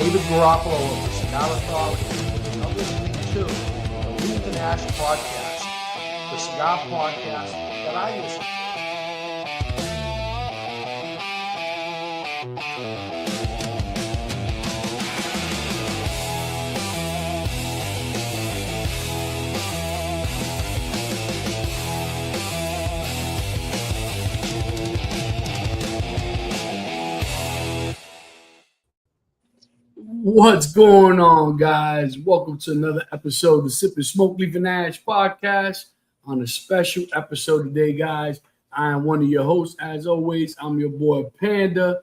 David Garoppolo of the Cigar Authority. You're listening to the Leave and Ash podcast, the cigar podcast that I listen to. What's going on, guys? Welcome to another episode of the Sip and Smoke Leaf and Ash podcast. On a special episode today, guys, I am one of your hosts. As always, I'm your boy Panda.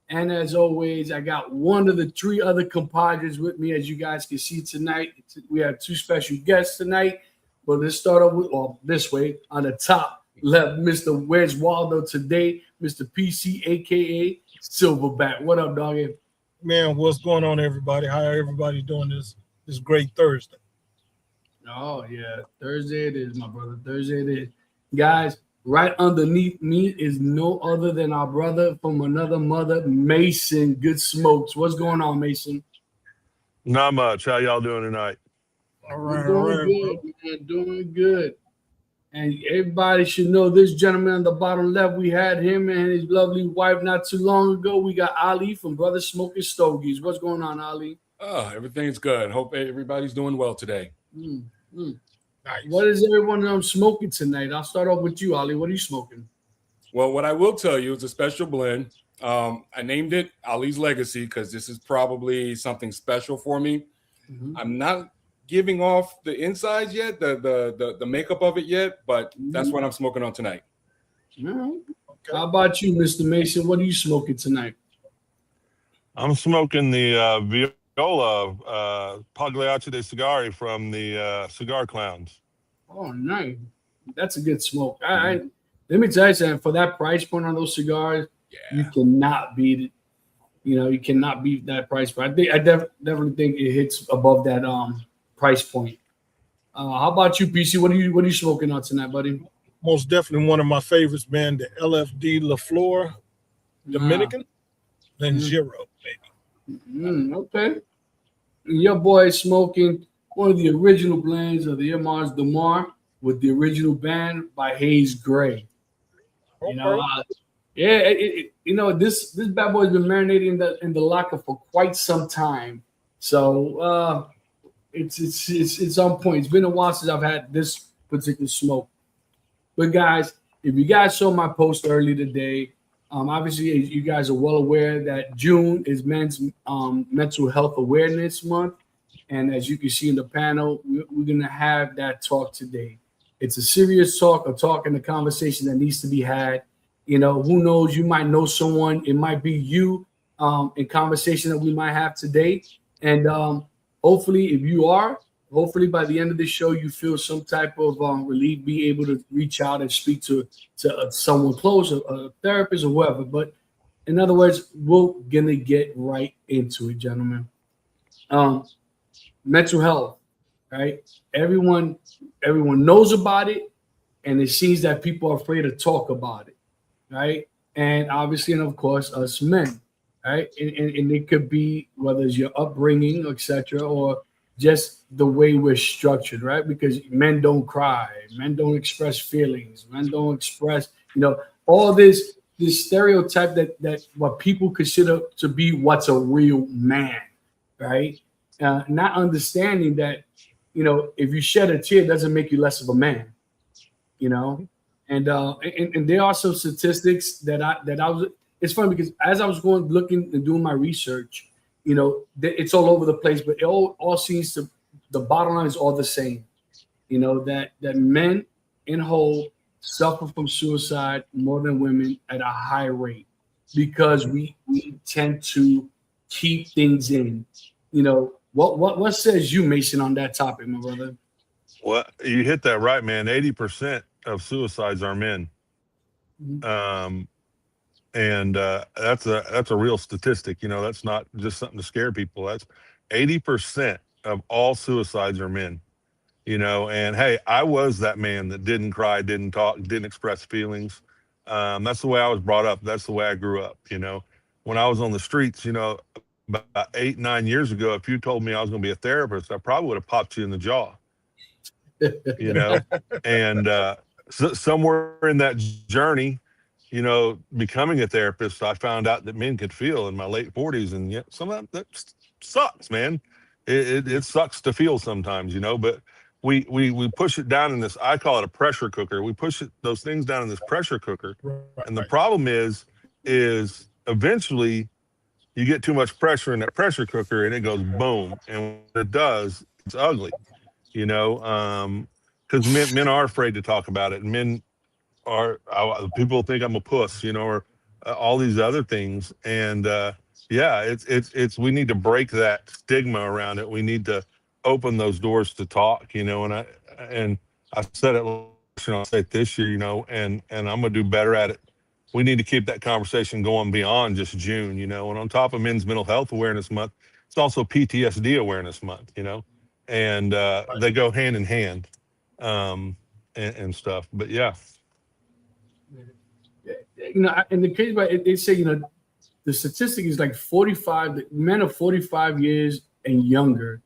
And as always, I got one of the three other compadres with me, as you guys can see tonight. We have two special guests tonight. But let's start off with, this way, on the top left, Mr. Where's Waldo today, Mr. PC, a.k.a. Silverback. What up, doggy? Man, what's going on, everybody? How everybody doing this great Thursday? Oh, yeah. Thursday it is, my brother. Thursday it is. Guys, right underneath me is no other than our brother from another mother, Mason Good Smokes. What's going on, Mason? Not much. How y'all doing tonight? All We're right, doing good, man. Doing good. And everybody should know this gentleman on the bottom left. We had him and his lovely wife not too long ago. We got Ali from Brother Smoking Stogies. What's going on, Ali? Oh, everything's good. Hope everybody's doing well today. Nice. What is everyone smoking tonight? I'll start off with you, Ali. What are you smoking? Well, what I will tell you is a special blend. I named it Ali's Legacy because this is probably something special for me. Mm-hmm. I'm not giving off the insides yet, the makeup of it yet, but that's what I'm smoking on tonight. All right. Okay. How about you, Mr. Mason? What are you smoking tonight? I'm smoking the Viola Pagliacci de Cigari from the Cigar Clowns. Oh, nice. That's a good smoke. Let me tell you something. For that price point on those cigars, you cannot beat it. You know, you cannot beat that price point. I definitely think it hits above that price point. How about you, PC? What are you smoking on tonight, buddy? Most definitely one of my favorites, man, the LFD La Flor Dominican, then Giro, baby. Okay. And your boy is smoking one of the original blends of the Mars Demar with the original band by Hayes Gray. You know, this bad boy's been marinating in the locker for quite some time. So it's on point. It's been a while since I've had this particular smoke. But guys, if you guys saw my post earlier today, obviously you guys are well aware that June is Men's Mental Health Awareness Month. And as you can see in the panel, we're going to have that talk today. It's a serious talk, a talk and a conversation that needs to be had. You know, who knows? You might know someone. It might be you in conversation that we might have today. And hopefully, if you are, hopefully by the end of the show, you feel some type of relief, be able to reach out and speak to someone close, a therapist or whoever. But in other words, we're going to get right into it, gentlemen. Mental health, right? Everyone knows about it, and it seems that people are afraid to talk about it, right? And obviously, and of course, us men, right? And it could be whether it's your upbringing, etc., or just the way we're structured, right? Because men don't cry, men don't express feelings, men don't express, all this stereotype that what people consider to be what's a real man, right? Not understanding that, if you shed a tear, it doesn't make you less of a man, And there are some statistics that I was. It's funny because as I was looking and doing my research, it's all over the place, but it all seems to, the bottom line is all the same. That men in whole suffer from suicide more than women at a high rate because we tend to keep things in. What says you, Mason, on that topic, my brother? Well, you hit that right, man. 80% of suicides are men. Mm-hmm. And that's a real statistic. That's not just something to scare people. That's 80% of all suicides are men. And hey, I was that man that didn't cry, didn't talk, didn't express feelings. That's the way I was brought up. That's the way I grew up. When I was on the streets, about 8, 9 years ago, if you told me I was going to be a therapist, I probably would have popped you in the jaw, you know? And somewhere in that journey, you know, becoming a therapist, I found out that men could feel in my late 40s. And yet some of that sucks, man. It sucks to feel sometimes, you know, but we push it down in this, I call it a pressure cooker. We push those things down in this pressure cooker. And the problem is eventually you get too much pressure in that pressure cooker and it goes boom. And when it does, it's ugly, you know, because men are afraid to talk about it. And men are, people think I'm a puss, you know, or all these other things. And yeah, it's we need to break that stigma around it. We need to open those doors to talk, you know. And I said it, you know, I'll say it this year, you know, and I'm gonna do better at it. We need to keep that conversation going beyond just June, you know. And on top of Men's Mental Health Awareness Month, it's also PTSD Awareness Month, you know, and they go hand in hand, and stuff. But yeah. You know, in the case, but they say, you know, the statistic is like 45. Men are 45 years and younger,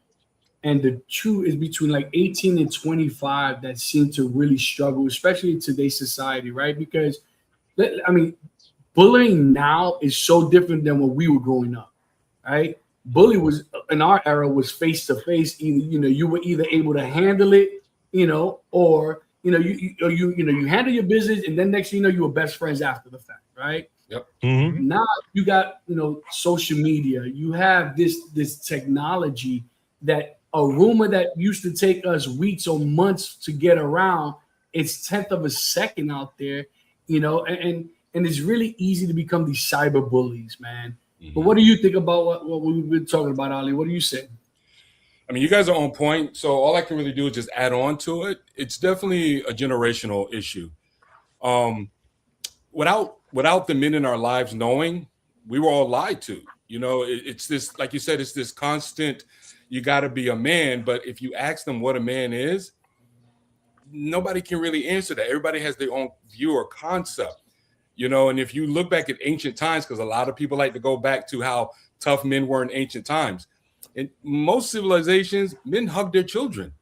and the truth is between like 18 and 25 that seem to really struggle, especially in today's society, right? Because, I mean, bullying now is so different than when we were growing up, right? Bully was in our era was face to face. Either, you know, you were either able to handle it, you know, or you know, you handle your business, and then next thing you know, you were best friends after the fact, right? Yep. Mm-hmm. Now you got, you know, social media. You have this technology that a rumor that used to take us weeks or months to get around, it's 10th of a second out there, you know, and it's really easy to become these cyber bullies, man. Mm-hmm. But what do you think about what we've been talking about, Ali? What do you say? I mean, you guys are on point. So all I can really do is just add on to it. It's definitely a generational issue. Without the men in our lives knowing, we were all lied to. You know, it's this, like you said, it's this constant, you got to be a man. But if you ask them what a man is, nobody can really answer that. Everybody has their own view or concept, you know. And if you look back at ancient times, because a lot of people like to go back to how tough men were in ancient times. In most civilizations, men hugged their children.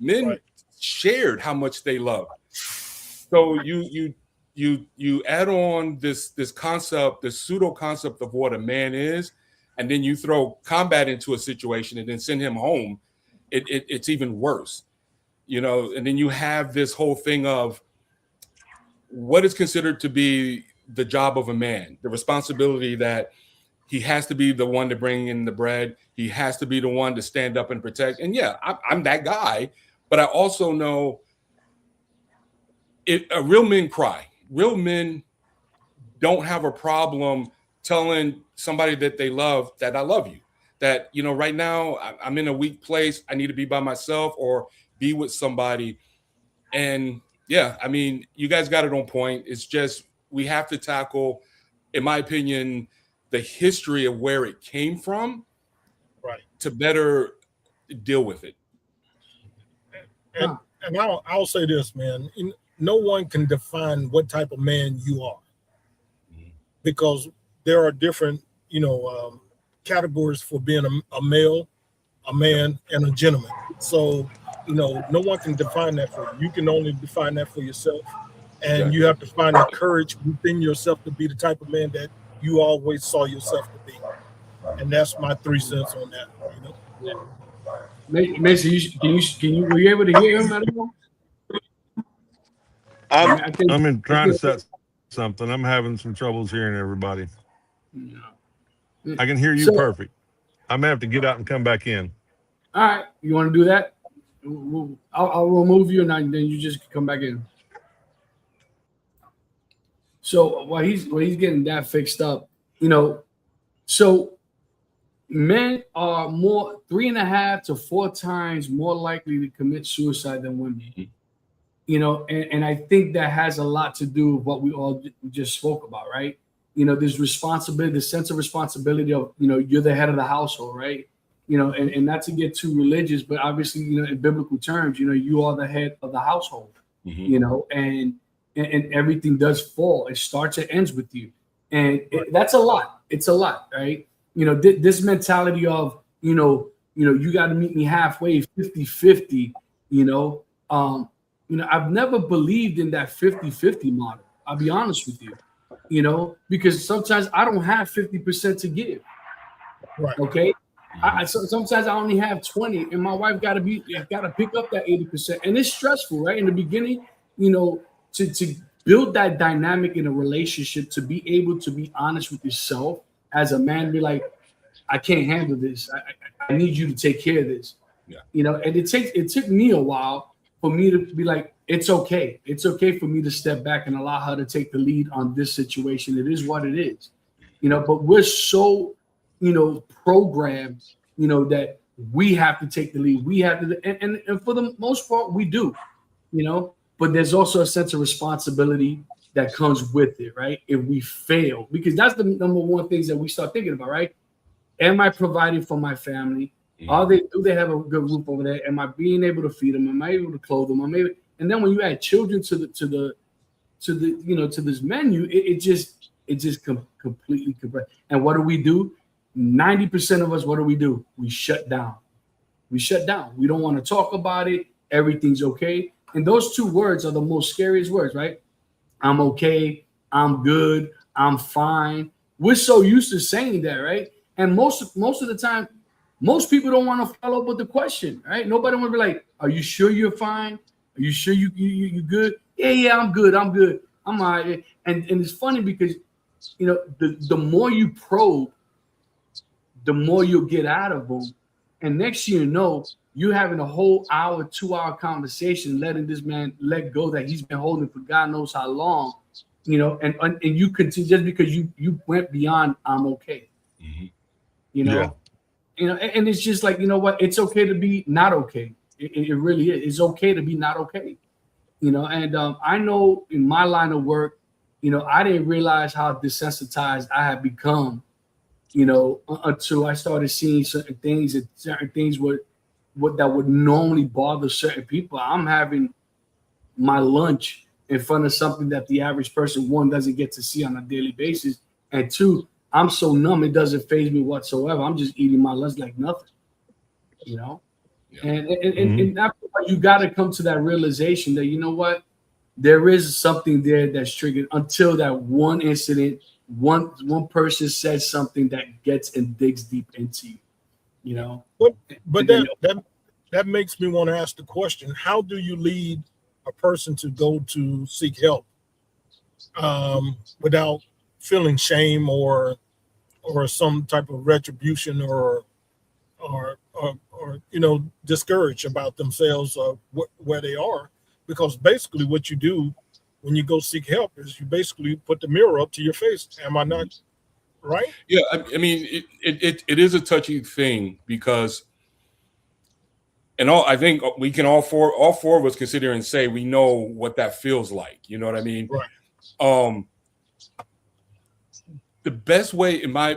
Men shared how much they loved. So you add on this concept, this pseudo concept of what a man is, and then you throw combat into a situation and then send him home. It's even worse, you know. And then you have this whole thing of what is considered to be the job of a man, the responsibility that he has to be the one to bring in the bread. He has to be the one to stand up and protect. And yeah, I'm that guy. But I also know real men cry. Real men don't have a problem telling somebody that they love that I love you. That, you know, right now I'm in a weak place. I need to be by myself or be with somebody. And yeah, I mean, you guys got it on point. It's just we have to tackle, in my opinion, the history of where it came from, right, to better deal with it. And I'll say this, man. No one can define what type of man you are, because there are different, you know, categories for being a male, a man, and a gentleman. So, you know, no one can define that for you. You can only define that for yourself, and Exactly. you have to find the courage within yourself to be the type of man that you always saw yourself to be. And that's my 3 cents on that, you know. Mason, were you able to hear him at all? I'm trying to set something. I'm having some troubles hearing everybody. Yeah. I can hear you perfect. I may have to get out and come back in. All right, you want to do that? I'll remove you, and then you just come back in. So while he's getting that fixed up, you know, so men are 3.5 to 4 times more likely to commit suicide than women. You know, and I think that has a lot to do with what we all just spoke about, right? You know, there's responsibility, the sense of responsibility of, you know, you're the head of the household, right? You know, and not to get too religious, but obviously, you know, in biblical terms, you know, you are the head of the household, you know, and everything does fall. It starts and ends with you. And that's a lot. It's a lot, right? this mentality of, you got to meet me halfway, 50-50, I've never believed in that 50-50 model. I'll be honest with you, because sometimes I don't have 50% to give. Right. Okay. Sometimes I only have 20, and my wife got to pick up that 80%, and it's stressful, right? In the beginning, to build that dynamic in a relationship, to be able to be honest with yourself as a man, be like, I can't handle this. I need you to take care of this. Yeah. And it took me a while for me to be like, it's okay. It's okay for me to step back and allow her to take the lead on this situation. It is what it is, but we're so, programmed, that we have to take the lead. We have to, and for the most part, we do, but there's also a sense of responsibility that comes with it, right? If we fail, because that's the number one things that we start thinking about, right? Am I providing for my family? Do they have a good roof over there? Am I being able to feed them? Am I able to clothe them? And then when you add children to this menu, it just completely. And what do? 90% of us, what do? We shut down. We don't want to talk about it. Everything's okay. And those two words are the most scariest words, right? I'm okay. I'm good. I'm fine. We're so used to saying that, right? And most of the time, most people don't want to follow up with the question, right? Nobody want to be like, "Are you sure you're fine? Are you sure you good?" Yeah, I'm good. I'm all right. And it's funny because, the more you probe, the more you'll get out of them. And next thing you know, you're having a whole hour, 2-hour conversation, letting this man let go that he's been holding for God knows how long, and you continue just because you went beyond I'm okay. Yeah. And it's just like, what? It's okay to be not okay. It really is. It's okay to be not okay. And I know in my line of work, I didn't realize how desensitized I had become, until I started seeing certain things that would normally bother certain people. I'm having my lunch in front of something that the average person, one, doesn't get to see on a daily basis, and two, I'm so numb it doesn't faze me whatsoever. I'm just eating my lunch like nothing, Yeah. And after you got to come to that realization that, what, there is something there that's triggered until that one incident, one person says something that gets and digs deep into you, But that makes me want to ask the question: how do you lead a person to go to seek help without feeling shame or some type of retribution or discouraged about themselves or where they are? Because basically what you do when you go seek help is you basically put the mirror up to your face. Am I not right? Yeah, I mean, it is a touchy thing because, I think we can all four of us consider and say we know what that feels like. You know what I mean? Right. The best way in my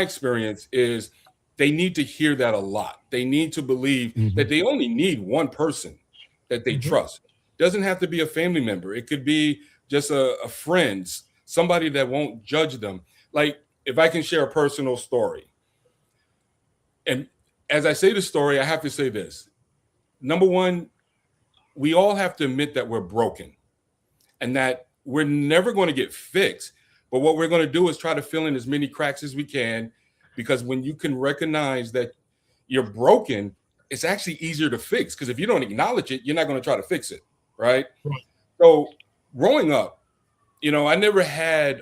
experience is they need to hear that a lot. They need to believe that they only need one person that they trust. Doesn't have to be a family member. It could be just a friend, somebody that won't judge them. Like, if I can share a personal story. And as I say the story, I have to say this. Number one, we all have to admit that we're broken and that we're never going to get fixed. But what we're going to do is try to fill in as many cracks as we can, because when you can recognize that you're broken, it's actually easier to fix. Because if you don't acknowledge it, you're not going to try to fix it, right? So growing up, I never had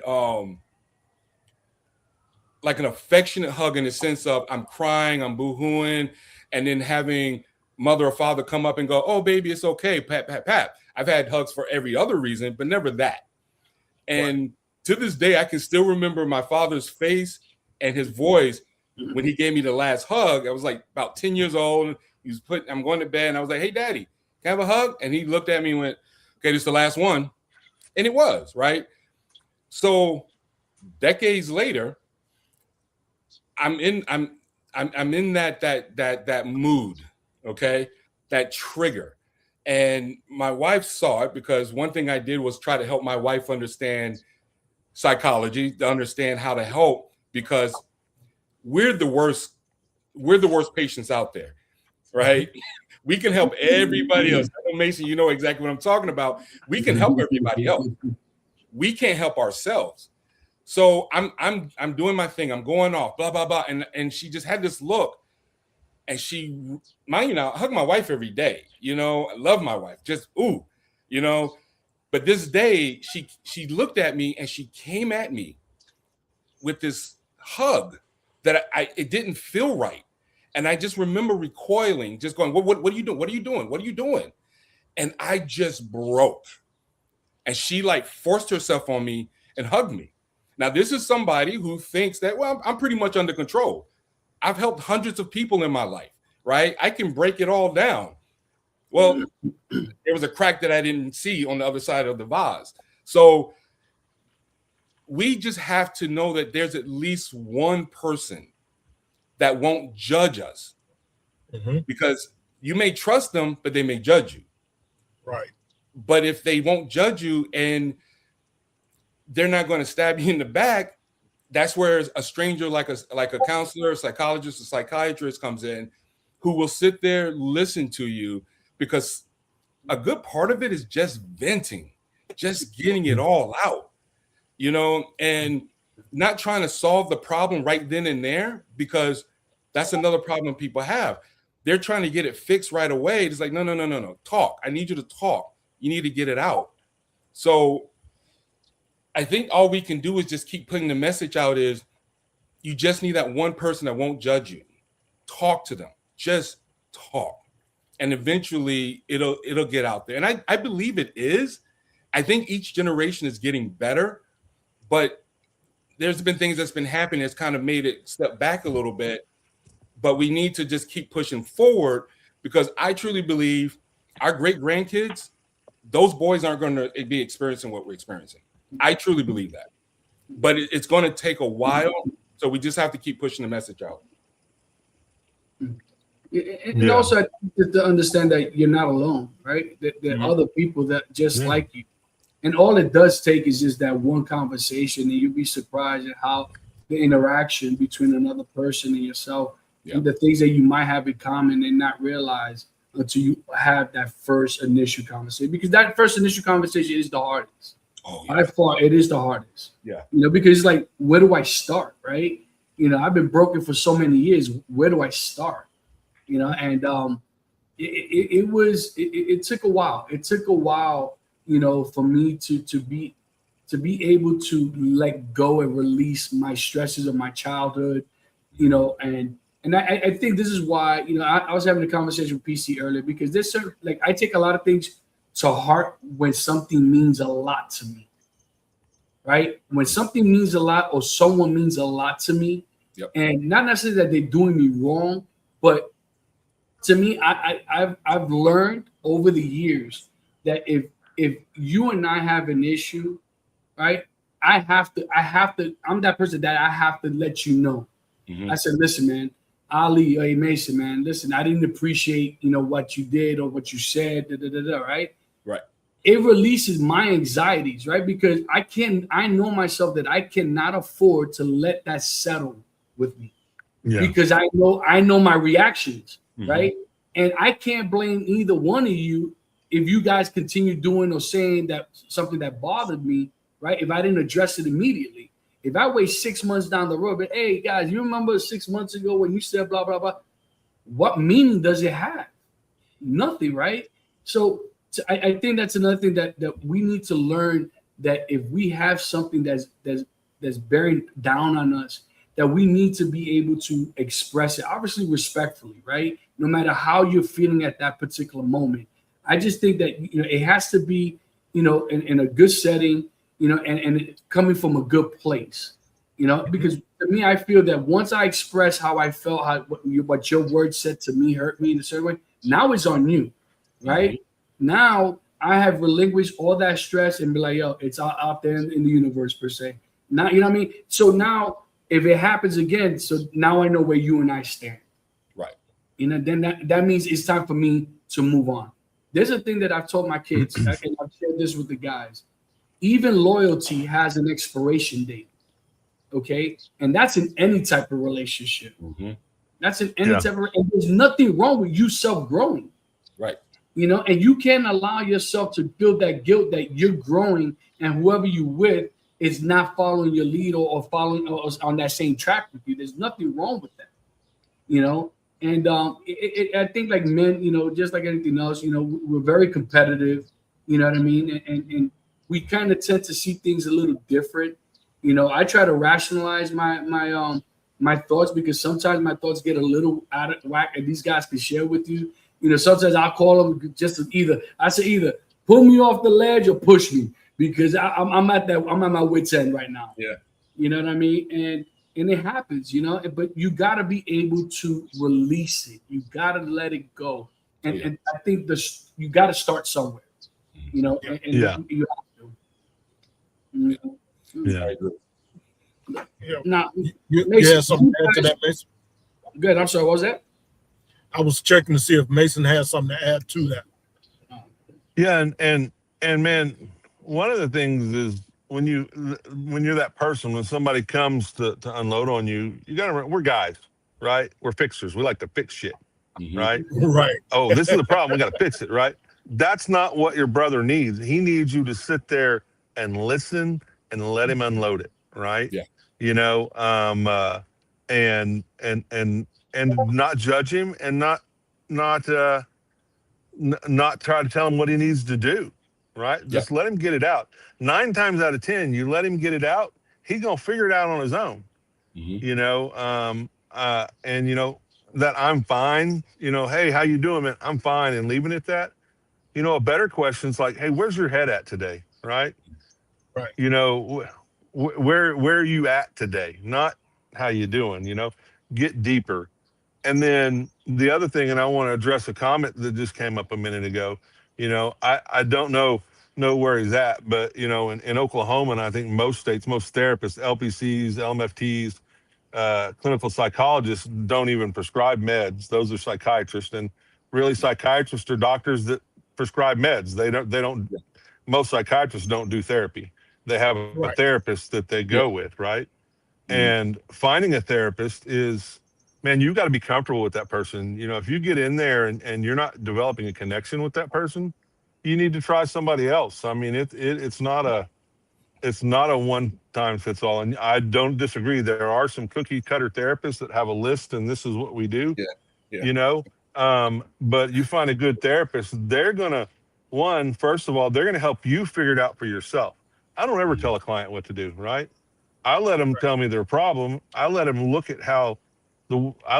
like an affectionate hug in the sense of I'm crying, I'm boo-hooing, and then having mother or father come up and go, "Oh, baby, it's okay, pat, pat, pat." I've had hugs for every other reason, but never that. And to this day, I can still remember my father's face and his voice when he gave me the last hug. I was like about 10 years old. I'm going to bed, and I was like, "Hey, Daddy, can I have a hug?" And he looked at me and went, "Okay, this is the last one." And it was, right? So decades later, I'm in that mood, okay? That trigger. And my wife saw it, because one thing I did was try to help my wife understand psychology, to understand how to help, because we're the worst patients out there, right? We can help everybody else. I know, Mason, you know exactly what I'm talking about. We can help everybody else. We can't help ourselves. So I'm doing my thing. I'm going off, blah, blah, blah. And she just had this look. And she, mind you now, I hug my wife every day. You know, I love my wife. Just, ooh, you know. But this day, she looked at me and she came at me with this hug that it didn't feel right. And I just remember recoiling, just going, what are you doing? What are you doing? What are you doing? And I just broke. And she like forced herself on me and hugged me. Now, this is somebody who thinks that, well, I'm pretty much under control. I've helped hundreds of people in my life, right? I can break it all down. Well, there was a crack that I didn't see on the other side of the vase. So we just have to know that there's at least one person that won't judge us, because you may trust them, but they may judge you. Right. But if they won't judge you and they're not going to stab you in the back, that's where a stranger like a counselor, a psychologist, a psychiatrist comes in, who will sit there, listen to you, because a good part of it is just venting, just getting it all out, you know, and not trying to solve the problem right then and there, because that's another problem people have. They're trying to get it fixed right away. It's like, no. Talk. I need you to talk. You need to get it out. So I think all we can do is just keep putting the message out is you just need that one person that won't judge you. Talk to them. Just talk. And eventually it'll get out there. And I believe it is. I think each generation is getting better, but there's been things that's been happening that's kind of made it step back a little bit. But we need to just keep pushing forward, because I truly believe our great grandkids, those boys aren't going to be experiencing what we're experiencing. I truly believe that. But it's going to take a while. So we just have to keep pushing the message out. And also, I think to understand that you're not alone, right? There are other people that just like you. And all it does take is just that one conversation, and you'll be surprised at how the interaction between another person and yourself, and the things that you might have in common and not realize until you have that first initial conversation. Because that first initial conversation is the hardest. Oh, By far, it is the hardest. Yeah. You know, because it's like, where do I start, right? You know, I've been broken for so many years. Where do I start? You know, and it took a while. It took a while, you know, for me to be able to let go and release my stresses of my childhood, you know, and I think this is why, you know, I was having a conversation with PC earlier, because there's certain, like, I take a lot of things to heart when something means a lot to me, right? When something means a lot or someone means a lot to me, and not necessarily that they're doing me wrong, but to me, I've learned over the years that if you and I have an issue, right, I'm that person that I have to let you know. I said, listen, man, Ali, hey Mason, man, listen, I didn't appreciate, you know, what you did or what you said, right? Right. It releases my anxieties, right? Because I know myself that I cannot afford to let that settle with me. Yeah. Because I know my reactions, right? And I can't blame either one of you if you guys continue doing or saying that something that bothered me, right? If I didn't address it immediately. If I wait 6 months down the road, but hey guys, you remember 6 months ago when you said blah blah blah? What meaning does it have? Nothing, right? So I think that's another thing that we need to learn, that if we have something that's bearing down on us, that we need to be able to express it, obviously respectfully, right? No matter how you're feeling at that particular moment. I just think that, you know, it has to be, you know, in a good setting, you know, and coming from a good place, you know, because to me, I feel that once I express how I felt, what your words said to me hurt me in a certain way, now it's on you, right? Now I have relinquished all that stress and be like, yo, it's out there in the universe per se. Now, you know what I mean? So now if it happens again, so now I know where you and I stand. Right. You know, then that means it's time for me to move on. There's a thing that I've told my kids, and I've shared this with the guys. Even loyalty has an expiration date. Okay, and that's in any type of relationship. Mhm. That's in any Yeah. type of, and there's nothing wrong with you self-growing. Right. And you can't allow yourself to feel that guilt that you're growing and whoever you with is not following your lead or following or on that same track with you. There's nothing wrong with that, And I think like men, just like anything else, we're very competitive. You know what I mean? And we kind of tend to see things a little different. I try to rationalize my thoughts because sometimes my thoughts get a little out of whack, and these guys can share with you. Sometimes I'll call them just to either pull me off the ledge or push me because I'm at my wit's end right now. Yeah. You know what I mean? And it happens, but you got to be able to release it. You got to let it go. And I think you got to start somewhere, and Yeah. you have to. Yeah. I agree. Yeah. Now, You Mason, had something to add to that, Mason? good. I'm sorry. What was that? I was checking to see if Mason has something to add to that. Yeah, and man, one of the things is when you're that person, when somebody comes to unload on you, you gotta remember, we're guys, right? We're fixers. We like to fix shit, Mhm. right? Right. Oh, this is the problem. We gotta fix it, right? That's not what your brother needs. He needs you to sit there and listen and let him unload it, right? Yeah. And not judge him and not try to tell him what he needs to do, right? Just let him get it out. 9 times out of 10, you let him get it out, he's gonna figure it out on his own. Mhm. And that I'm fine. Hey, how you doing, man? I'm fine, and leaving it at that. A better question is like, hey, where's your head at today, right? Right. Where are you at today? Not how you doing. Get deeper. And then the other thing, and I want to address a comment that just came up a minute ago. I don't know where he's at, but in Oklahoma, and I think most states, most therapists, LPCs, LMFTs, clinical psychologists don't even prescribe meds. Those are psychiatrists, and really psychiatrists are doctors that prescribe meds. They don't. Most psychiatrists don't do therapy. They have a Right. therapist that they go with, right? And finding a therapist is, man, you got to be comfortable with that person. If you get in there and you're not developing a connection with that person, you need to try somebody else. I mean, it's not a one time fits all. And I don't disagree. There are some cookie cutter therapists that have a list and this is what we do. Yeah. But you find a good therapist, they're gonna, first of all, they're gonna help you figure it out for yourself. I don't ever tell a client what to do, right? I let them tell me their problem. I let them look at I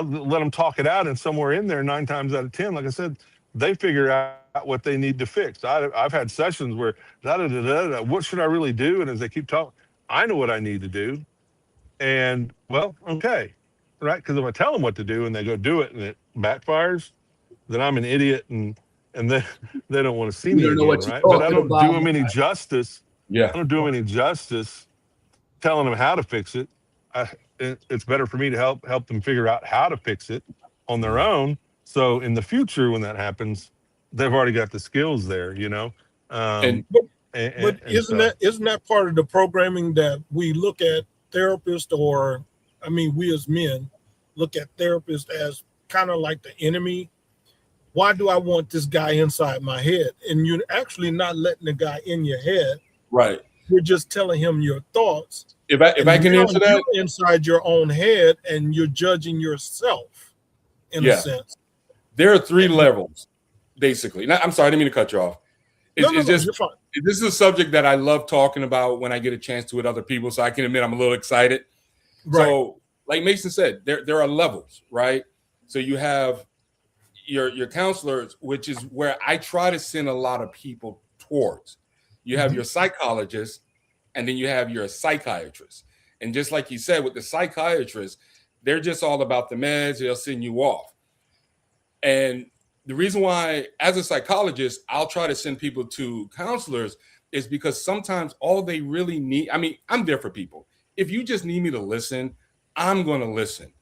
let them talk it out, and somewhere in there, 9 times out of 10, like I said, they figure out what they need to fix. I've had sessions where what should I really do? And as they keep talking, I know what I need to do. And well, okay, right? Because if I tell them what to do and they go do it and it backfires, then I'm an idiot and they don't want to see me You don't know again, what you're right? But I talking don't about. do them any justice. Yeah. I don't do them any justice telling them how to fix it. It's better for me to help them figure out how to fix it on their own. So in the future, when that happens, they've already got the skills there, And- But isn't that part of the programming that we look at therapists, or we as men look at therapists as kind of like the enemy? Why do I want this guy inside my head? And you're actually not letting the guy in your head. Right. You're just telling him your thoughts. If I can Now answer that, you're inside your own head, and you're judging yourself in a sense. there are 3 levels, basically. Now, I'm sorry, I didn't mean to cut you off. No, It's you're fine. this is a subject that I love talking about when I get a chance to with other people. So I can admit I'm a little excited. Right. So, like Mason said, there are levels, right? So you have your counselors, which is where I try to send a lot of people towards. You have your psychologist, and then you have your psychiatrist. And just like you said, with the psychiatrist, they're just all about the meds. They'll send you off. And the reason why, as a psychologist, I'll try to send people to counselors is because sometimes all they really need, I'm there for people. If you just need me to listen, I'm going to listen.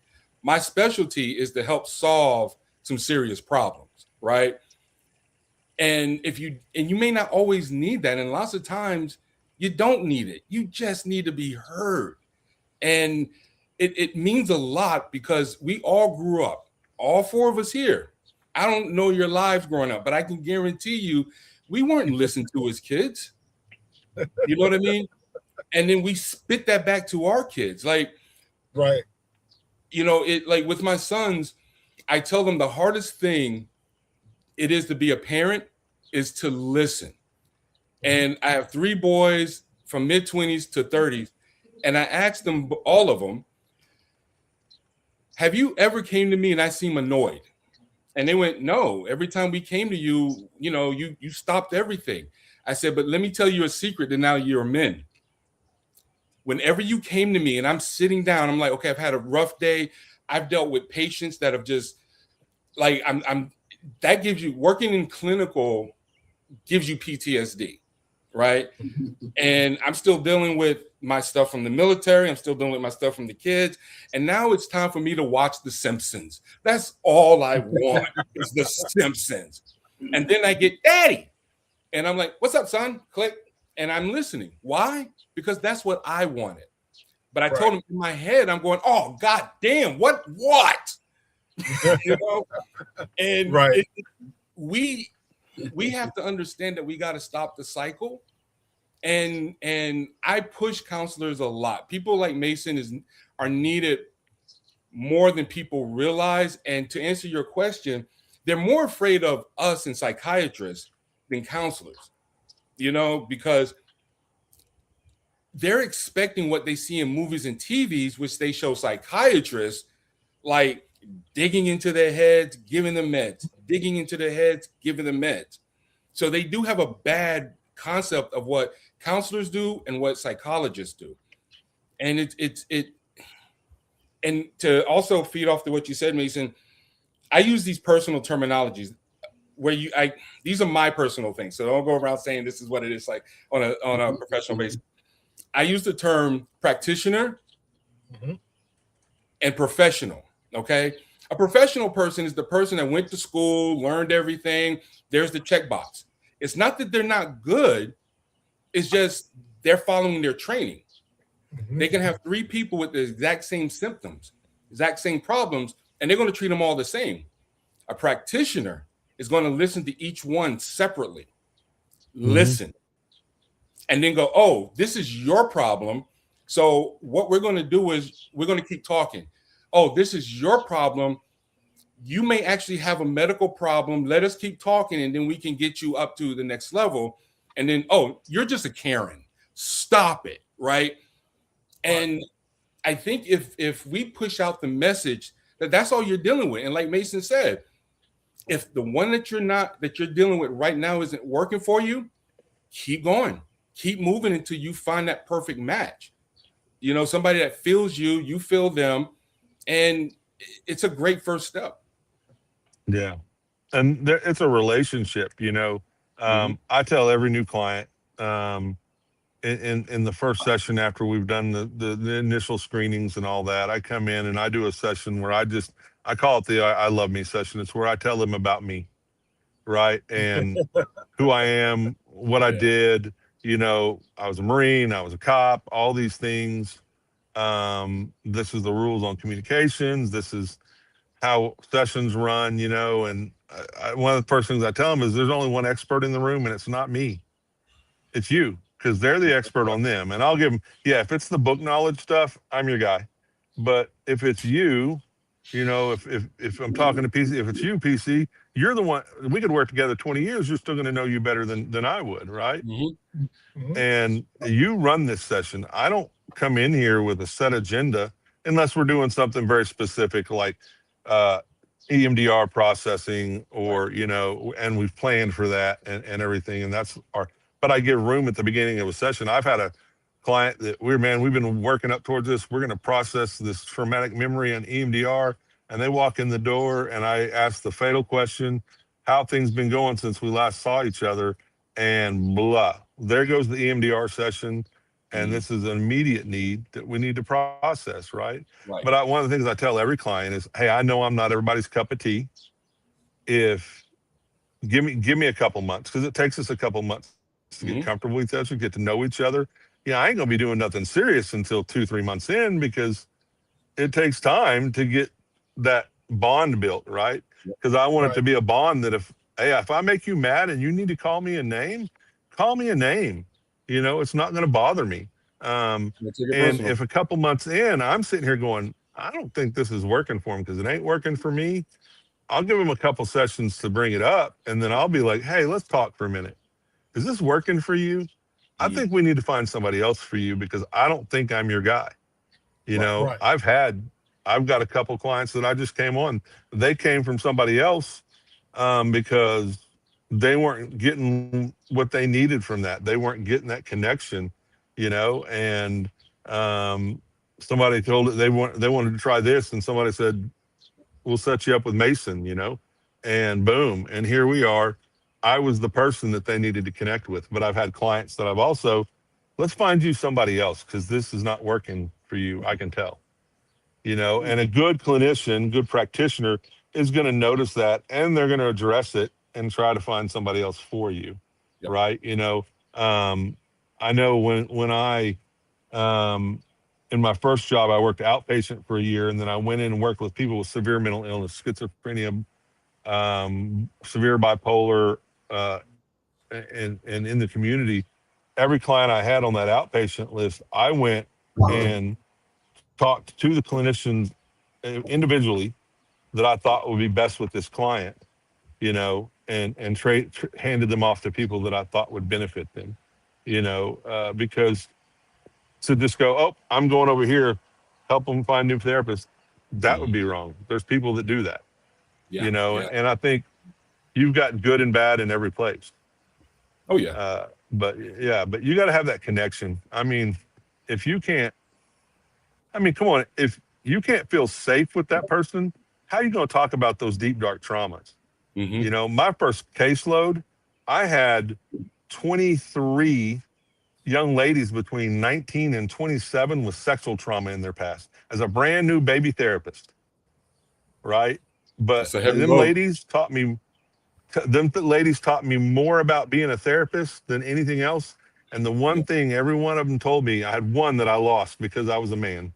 My specialty is to help solve some serious problems, right? And you may not always need that. And lots of times you don't need it. You just need to be heard. And it means a lot because we all grew up, all four of us here. I don't know your lives growing up, but I can guarantee you we weren't listened to as kids. You know what I mean? And then we spit that back to our kids. Like, Right. you know, it like with my sons, I tell them the hardest thing it is to be a parent is to listen. And I have 3 boys from mid-20s to 30s. And I asked them, all of them, have you ever came to me and I seem annoyed? And they went, no. Every time we came to you, you know, you stopped everything. I said, but let me tell you a secret that now you're men. Whenever you came to me and I'm sitting down, I'm like, okay, I've had a rough day. I've dealt with patients that have just like, I'm that gives you, working in clinical gives you PTSD, right? And I'm still dealing with my stuff from the military. I'm still dealing with my stuff from the kids. And now it's time for me to watch The Simpsons. That's all I want is The Simpsons. And then I get Daddy. And I'm like, what's up, son? Click. And I'm listening. Why? Because that's what I wanted. But I told him in my head, I'm going, oh, God damn, what? You know? And we have to understand that we got to stop the cycle. And I push counselors a lot. People like Mason are needed more than people realize. And to answer your question, they're more afraid of us and psychiatrists than counselors, you know, because they're expecting what they see in movies and TVs, which they show psychiatrists like digging into their heads, giving them meds, digging into their heads, giving them meds. So they do have a bad concept of what counselors do and what psychologists do. And and to also feed off to what you said, Mason, I use these personal terminologies where these are my personal things. So don't go around saying this is what it is like on a professional basis. I use the term practitioner and professional. Okay. A professional person is the person that went to school, learned everything. There's the checkbox. It's not that they're not good. It's just they're following their training. They can have 3 people with the exact same symptoms, exact same problems, and they're going to treat them all the same. A practitioner is going to listen to each one separately, listen, and then go, oh, this is your problem. So what we're going to do is we're going to keep talking. Oh, this is your problem. You may actually have a medical problem. Let us keep talking, and then we can get you up to the next level. And then, oh, you're just a Karen. Stop it, right? And I think if we push out the message that that's all you're dealing with, and like Mason said, if the one that you're dealing with right now isn't working for you, keep going, keep moving until you find that perfect match. You know, somebody that feels you, you feel them, and it's a great first step. Yeah. And it's a relationship, you know. I tell every new client in the first session after we've done the initial screenings and all that, I come in and I do a session where I call it the I love me session. It's where I tell them about me, right? And who I am, what I did, you know, I was a Marine, I was a cop, all these things. This is the rules on communications. This is how sessions run, you know, and one of the first things I tell them is there's only one expert in the room, and it's not me. It's you, because they're the expert on them. And I'll give them, if it's the book knowledge stuff, I'm your guy. But if it's you, you know, if I'm talking to PC, if it's you, PC, you're the one, we could work together 20 years, you're still going to know you better than I would, right? And you run this session. I don't come in here with a set agenda unless we're doing something very specific like EMDR processing or, you know, and we've planned for that and everything. And that's but I give room at the beginning of a session. I've had a client that we've been working up towards this. We're going to process this traumatic memory on EMDR. And they walk in the door and I ask the fatal question, how things been going since we last saw each other, and blah, there goes the EMDR session. And this is an immediate need that we need to process, right? But one of the things I tell every client is, hey, I know I'm not everybody's cup of tea. If give me a couple months, because it takes us a couple months to get comfortable with each other, get to know each other. yeah, I ain't gonna be doing nothing serious until 2-3 months in, because it takes time to get that bond built, right? Because I want it to be a bond that if I make you mad and you need to call me a name, call me a name. You know, it's not going to bother me. And if a couple months in, I'm sitting here going, I don't think this is working for him because it ain't working for me, I'll give him a couple sessions to bring it up. And then I'll be like, hey, let's talk for a minute. Is this working for you? I think we need to find somebody else for you, because I don't think I'm your guy. You know, I've got a couple clients that I just came on. They came from somebody else because they weren't getting what they needed from that. They weren't getting that connection, you know, and somebody told it they wanted to try this, and somebody said, we'll set you up with Mason, you know, and boom. And here we are. I was the person that they needed to connect with. But I've had clients that I've also, let's find you somebody else, because this is not working for you. I can tell, you know, and a good clinician, good practitioner is going to notice that, and they're going to address it and try to find somebody else for you. Yep. Right. You know, I know when I, in my first job, I worked outpatient for a year, and then I went in and worked with people with severe mental illness, schizophrenia, severe bipolar, and in the community. Every client I had on that outpatient list, I went and talked to the clinicians individually that I thought would be best with this client, you know, and handed them off to people that I thought would benefit them, you know, because to just go, oh, I'm going over here, help them find new therapists, that would be wrong. There's people that do that, you know, and I think you've got good and bad in every place. Oh yeah. But you got to have that connection. I mean, if you can't, come on, if you can't feel safe with that person, how are you going to talk about those deep, dark traumas? You know, my first caseload, I had 23 young ladies between 19 and 27 with sexual trauma in their past as a brand new baby therapist. Right. But them ladies taught me more about being a therapist than anything else. And the one thing every one of them told me, I had one that I lost because I was a man.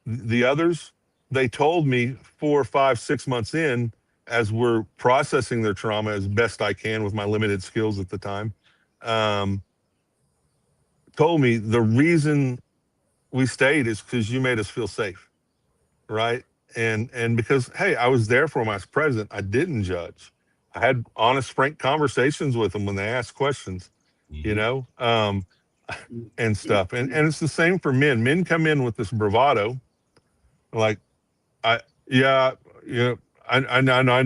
The others, they told me 4, 5, 6 months in, as we're processing their trauma as best I can with my limited skills at the time, told me the reason we stayed is because you made us feel safe. Right. And because, hey, I was there for them. I was present. I didn't judge. I had honest, frank conversations with them when they asked questions, you know, and stuff. And it's the same for men. Men come in with this bravado, like, I know I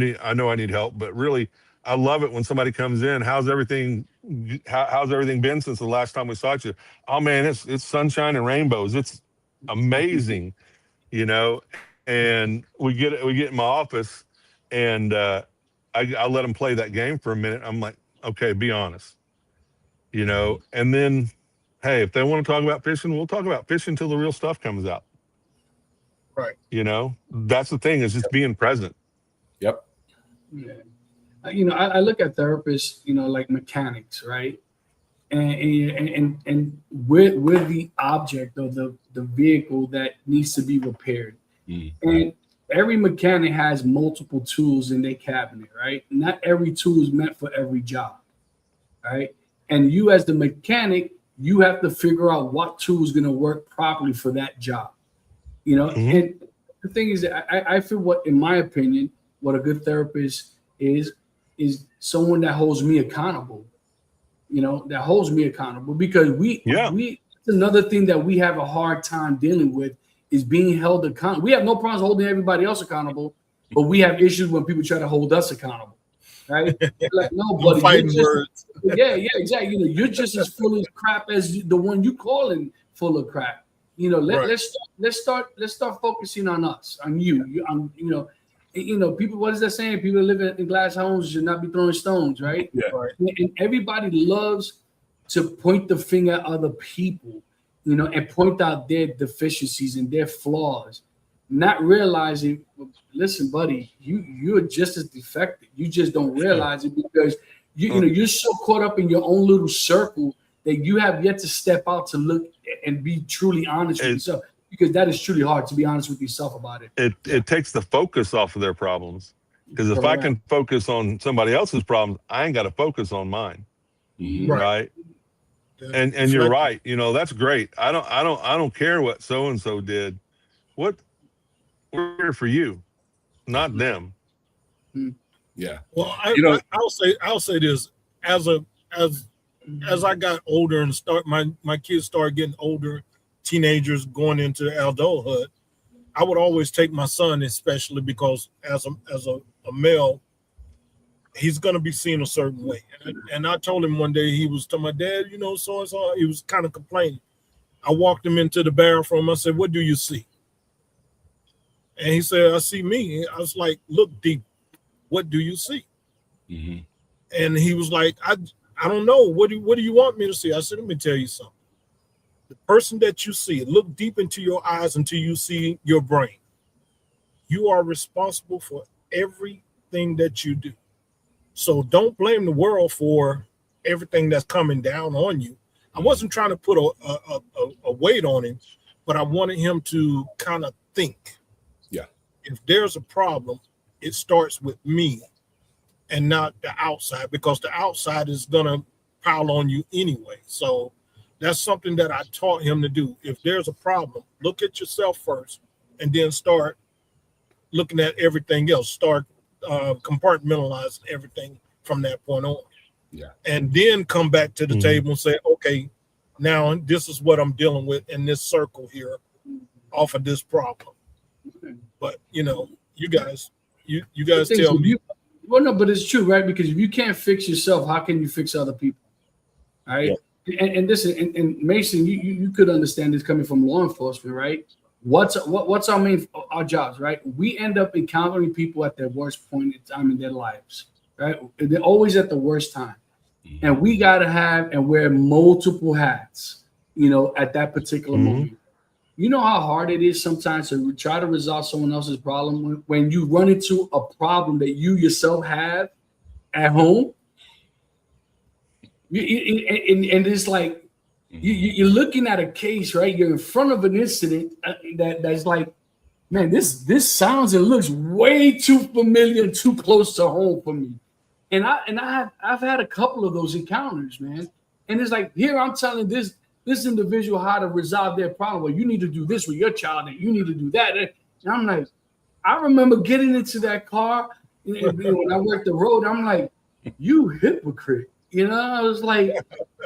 need help, but really, I love it when somebody comes in. How's everything been since the last time we saw you? Oh man, it's sunshine and rainbows. It's amazing, you know. And we get in my office, and I let them play that game for a minute. I'm like, okay, be honest, you know. And then, hey, if they want to talk about fishing, we'll talk about fishing until the real stuff comes out. Right. You know, that's the thing, is just being present. Yep. Yeah. You know, I look at therapists, you know, like mechanics, right? And we're the object of the vehicle that needs to be repaired. And every mechanic has multiple tools in their cabinet, right? Not every tool is meant for every job, right? And you, as the mechanic, you have to figure out what tool is going to work properly for that job, you know? And the thing is that I feel, in my opinion, what a good therapist is someone that holds me accountable, you know, because it's another thing that we have a hard time dealing with, is being held accountable. We have no problems holding everybody else accountable, but we have issues when people try to hold us accountable, right? Like, no, buddy, exactly. You know, you're just as full of crap as the one you calling full of crap. You know, let's start focusing on us, on you. You know, people. What is that saying? People living in glass homes should not be throwing stones, right? Yeah. Right. And everybody loves to point the finger at other people, you know, and point out their deficiencies and their flaws, not realizing, listen, buddy, you're just as defective. You just don't realize it because you know you're so caught up in your own little circle that you have yet to step out to look and be truly honest with yourself, because that is truly hard to be honest with yourself about it. It takes the focus off of their problems. Because if I can focus on somebody else's problems, I ain't got to focus on mine. Right. And you're right. You know, that's great. I don't care what so and so did. We're here for you, not them. Yeah. Well, I'll say this, as I got older and my kids started getting older, teenagers going into adulthood, I would always take my son, especially because as a male, he's going to be seen a certain way. And I told him one day, he was telling my dad, you know, so and so, he was kind of complaining. I walked him into the bathroom. I said, "What do you see?" And he said, "I see me." I was like, "Look deep. What do you see?" And he was like, I don't know. What do you want me to see? I said, "Let me tell you something. The person that you see, look deep into your eyes until you see your brain. You are responsible for everything that you do. So don't blame the world for everything that's coming down on you." I wasn't trying to put a weight on him, but I wanted him to kind of think. Yeah. If there's a problem, it starts with me and not the outside, because the outside is going to pile on you anyway. So that's something that I taught him to do. If there's a problem, look at yourself first and then start looking at everything else. Start compartmentalizing everything from that point on. Yeah. And then come back to the table and say, okay, now this is what I'm dealing with in this circle here off of this problem. But, you know, you guys tell me. Well, no, but it's true, right? Because if you can't fix yourself, how can you fix other people? All right. Yeah. And listen, and Mason, you could understand this coming from law enforcement, right? What's our jobs, right? We end up encountering people at their worst point in time in their lives, right? They're always at the worst time. And we got to have and wear multiple hats, you know, at that particular moment. You know how hard it is sometimes to try to resolve someone else's problem when you run into a problem that you yourself have at home. And it's like you're looking at a case, right? You're in front of an incident that's like, man, this sounds and looks way too familiar and too close to home for me. And I've had a couple of those encounters, man. And it's like, here I'm telling this individual how to resolve their problem. Well, you need to do this with your child, and you need to do that. And I'm like, I remember getting into that car and when I worked the road. I'm like, you hypocrite. You know, I was like,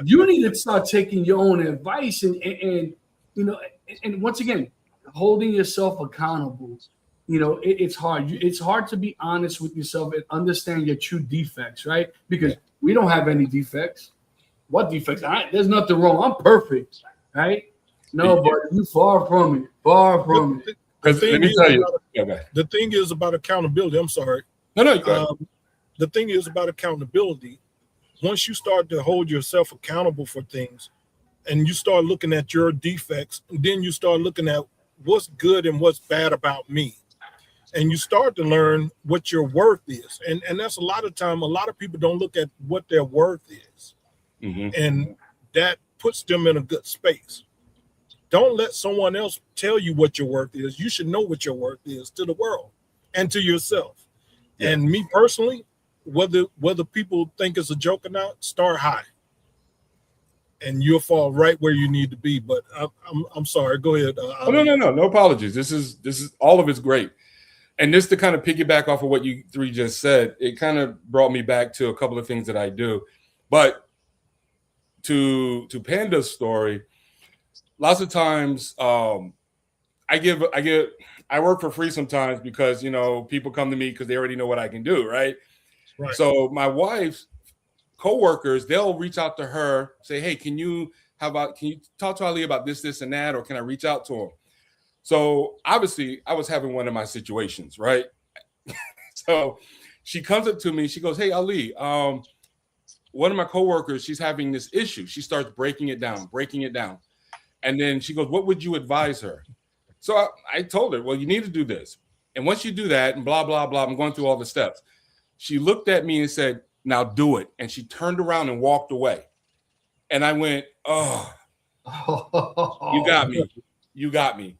you need to start taking your own advice and you know, and once again, holding yourself accountable. You know, it's hard. It's hard to be honest with yourself and understand your true defects, right? Because we don't have any defects. What defects? There's nothing wrong. I'm perfect, right? No, but you far from it. Far from it. Let me tell you. The thing is about accountability. I'm sorry. No. The thing is about accountability. Once you start to hold yourself accountable for things, and you start looking at your defects, and then you start looking at what's good and what's bad about me. And you start to learn what your worth is. And that's a lot of time, a lot of people don't look at what their worth is. And that puts them in a good space. Don't let someone else tell you what your worth is. You should know what your worth is to the world and to yourself. And me personally, whether people think it's a joke or not, start high. And you'll fall right where you need to be. But I'm sorry. Go ahead. No apologies. This is all of it's great. And just to kind of piggyback off of what you three just said, it kind of brought me back to a couple of things that I do. But to Panda's story, lots of times I work for free sometimes because, you know, people come to me because they already know what I can do, right? So my wife's coworkers, they'll reach out to her, say, hey, can you talk to Ali about this, and that, or can I reach out to him? So obviously I was having one of my situations, right? So she comes up to me, she goes, hey, Ali, one of my coworkers, she's having this issue. She starts breaking it down. And then she goes, what would you advise her? So I told her, well, you need to do this. And once you do that and blah, blah, blah, I'm going through all the steps. She looked at me and said, now do it. And she turned around and walked away. And I went, oh, you got me. You got me.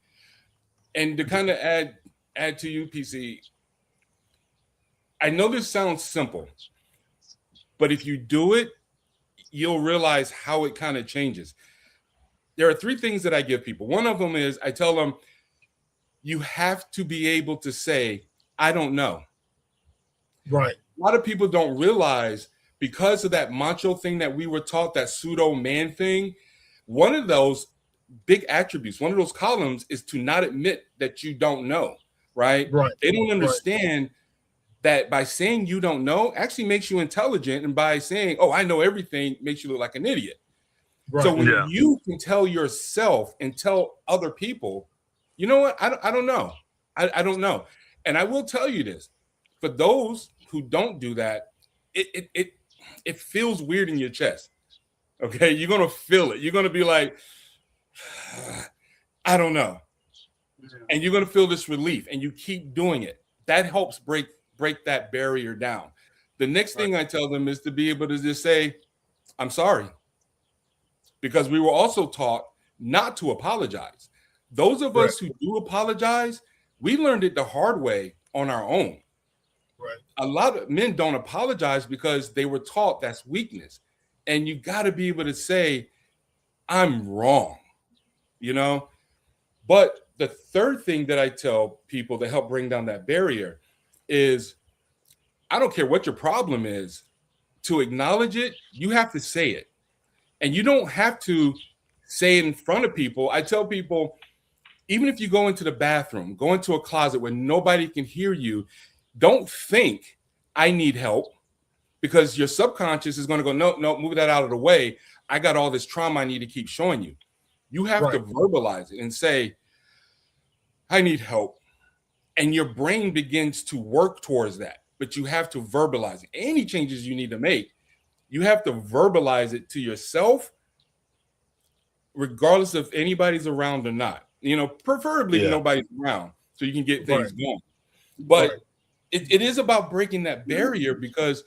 And to kind of add to you, PC, I know this sounds simple, but if you do it, you'll realize how it kind of changes. There are 3 things that I give people. One of them is I tell them, you have to be able to say, I don't know. Right. A lot of people don't realize, because of that macho thing that we were taught, that pseudo man thing, one of those big attributes, one of those columns is to not admit that you don't know, right? Right. They don't understand that by saying you don't know actually makes you intelligent, and by saying, oh, I know everything, makes you look like an idiot. Right. So when you can tell yourself and tell other people, you know what, I don't know. I don't know. And I will tell you this, for those who don't do that, it feels weird in your chest. Okay, you're gonna feel it. You're gonna be like, I don't know, and you're gonna feel this relief, and you keep doing it. That helps break that barrier down. The next thing I tell them is to be able to just say, I'm sorry, because we were also taught not to apologize. Those of us who do apologize, we learned it the hard way on our own. Right. A lot of men don't apologize because they were taught that's weakness. And you got to be able to say, I'm wrong, you know? But the third thing that I tell people to help bring down that barrier is, I don't care what your problem is, to acknowledge it, you have to say it. And you don't have to say it in front of people. I tell people, even if you go into the bathroom, go into a closet where nobody can hear you, don't think I need help, because your subconscious is going to go, no, move that out of the way. I got all this trauma I need to keep showing you. You have to verbalize it and say, I need help. And your brain begins to work towards that, but you have to verbalize it. Any changes you need to make, you have to verbalize it to yourself, regardless if anybody's around or not. You know, preferably nobody's around, so you can get things going. But it is about breaking that barrier, because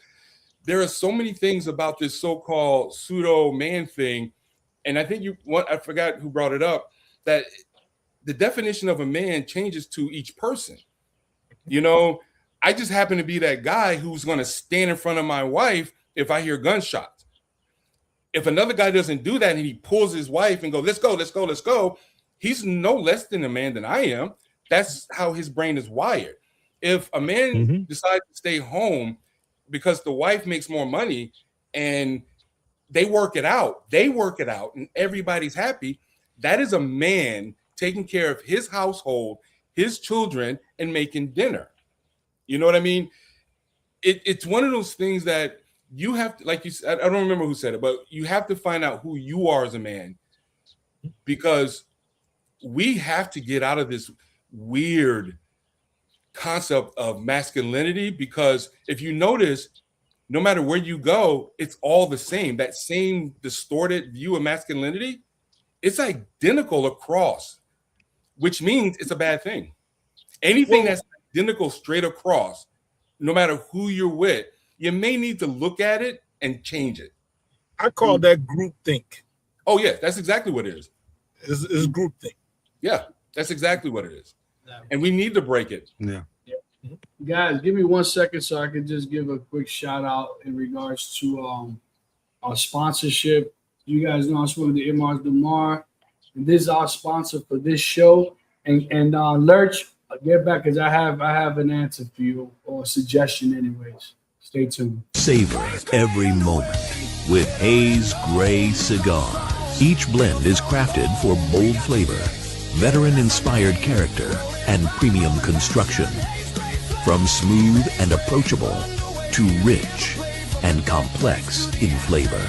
there are so many things about this so-called pseudo man thing. And I think I forgot who brought it up, that the definition of a man changes to each person. You know, I just happen to be that guy who's going to stand in front of my wife if I hear gunshots. If another guy doesn't do that and he pulls his wife and goes, let's go, let's go, let's go, he's no less than a man than I am. That's how his brain is wired. If a man decides to stay home because the wife makes more money and they work it out, and everybody's happy, that is a man taking care of his household, his children, and making dinner. You know what I mean? It's one of those things that you have to, like you said, I don't remember who said it, but you have to find out who you are as a man, because we have to get out of this weird concept of masculinity. Because if you notice, no matter where you go, it's all the same. That same distorted view of masculinity, it's identical across, which means it's a bad thing. Anything that's identical straight across, no matter who you're with, you may need to look at it and change it. I call that groupthink. Oh, yeah, that's exactly what it is. It's groupthink. Yeah, that's exactly what it is. And we need to break it. Yeah. Guys, give me 1 second so I can just give a quick shout out in regards to our sponsorship. You guys know I'm smoking the Imars Demar, and this is our sponsor for this show. And Lurch, get back, because I have an answer for you, or a suggestion anyways. Stay tuned. Savor every moment with Hayes Gray Cigar. Each blend is crafted for bold flavor, veteran-inspired character, and premium construction. From smooth and approachable to rich and complex in flavor,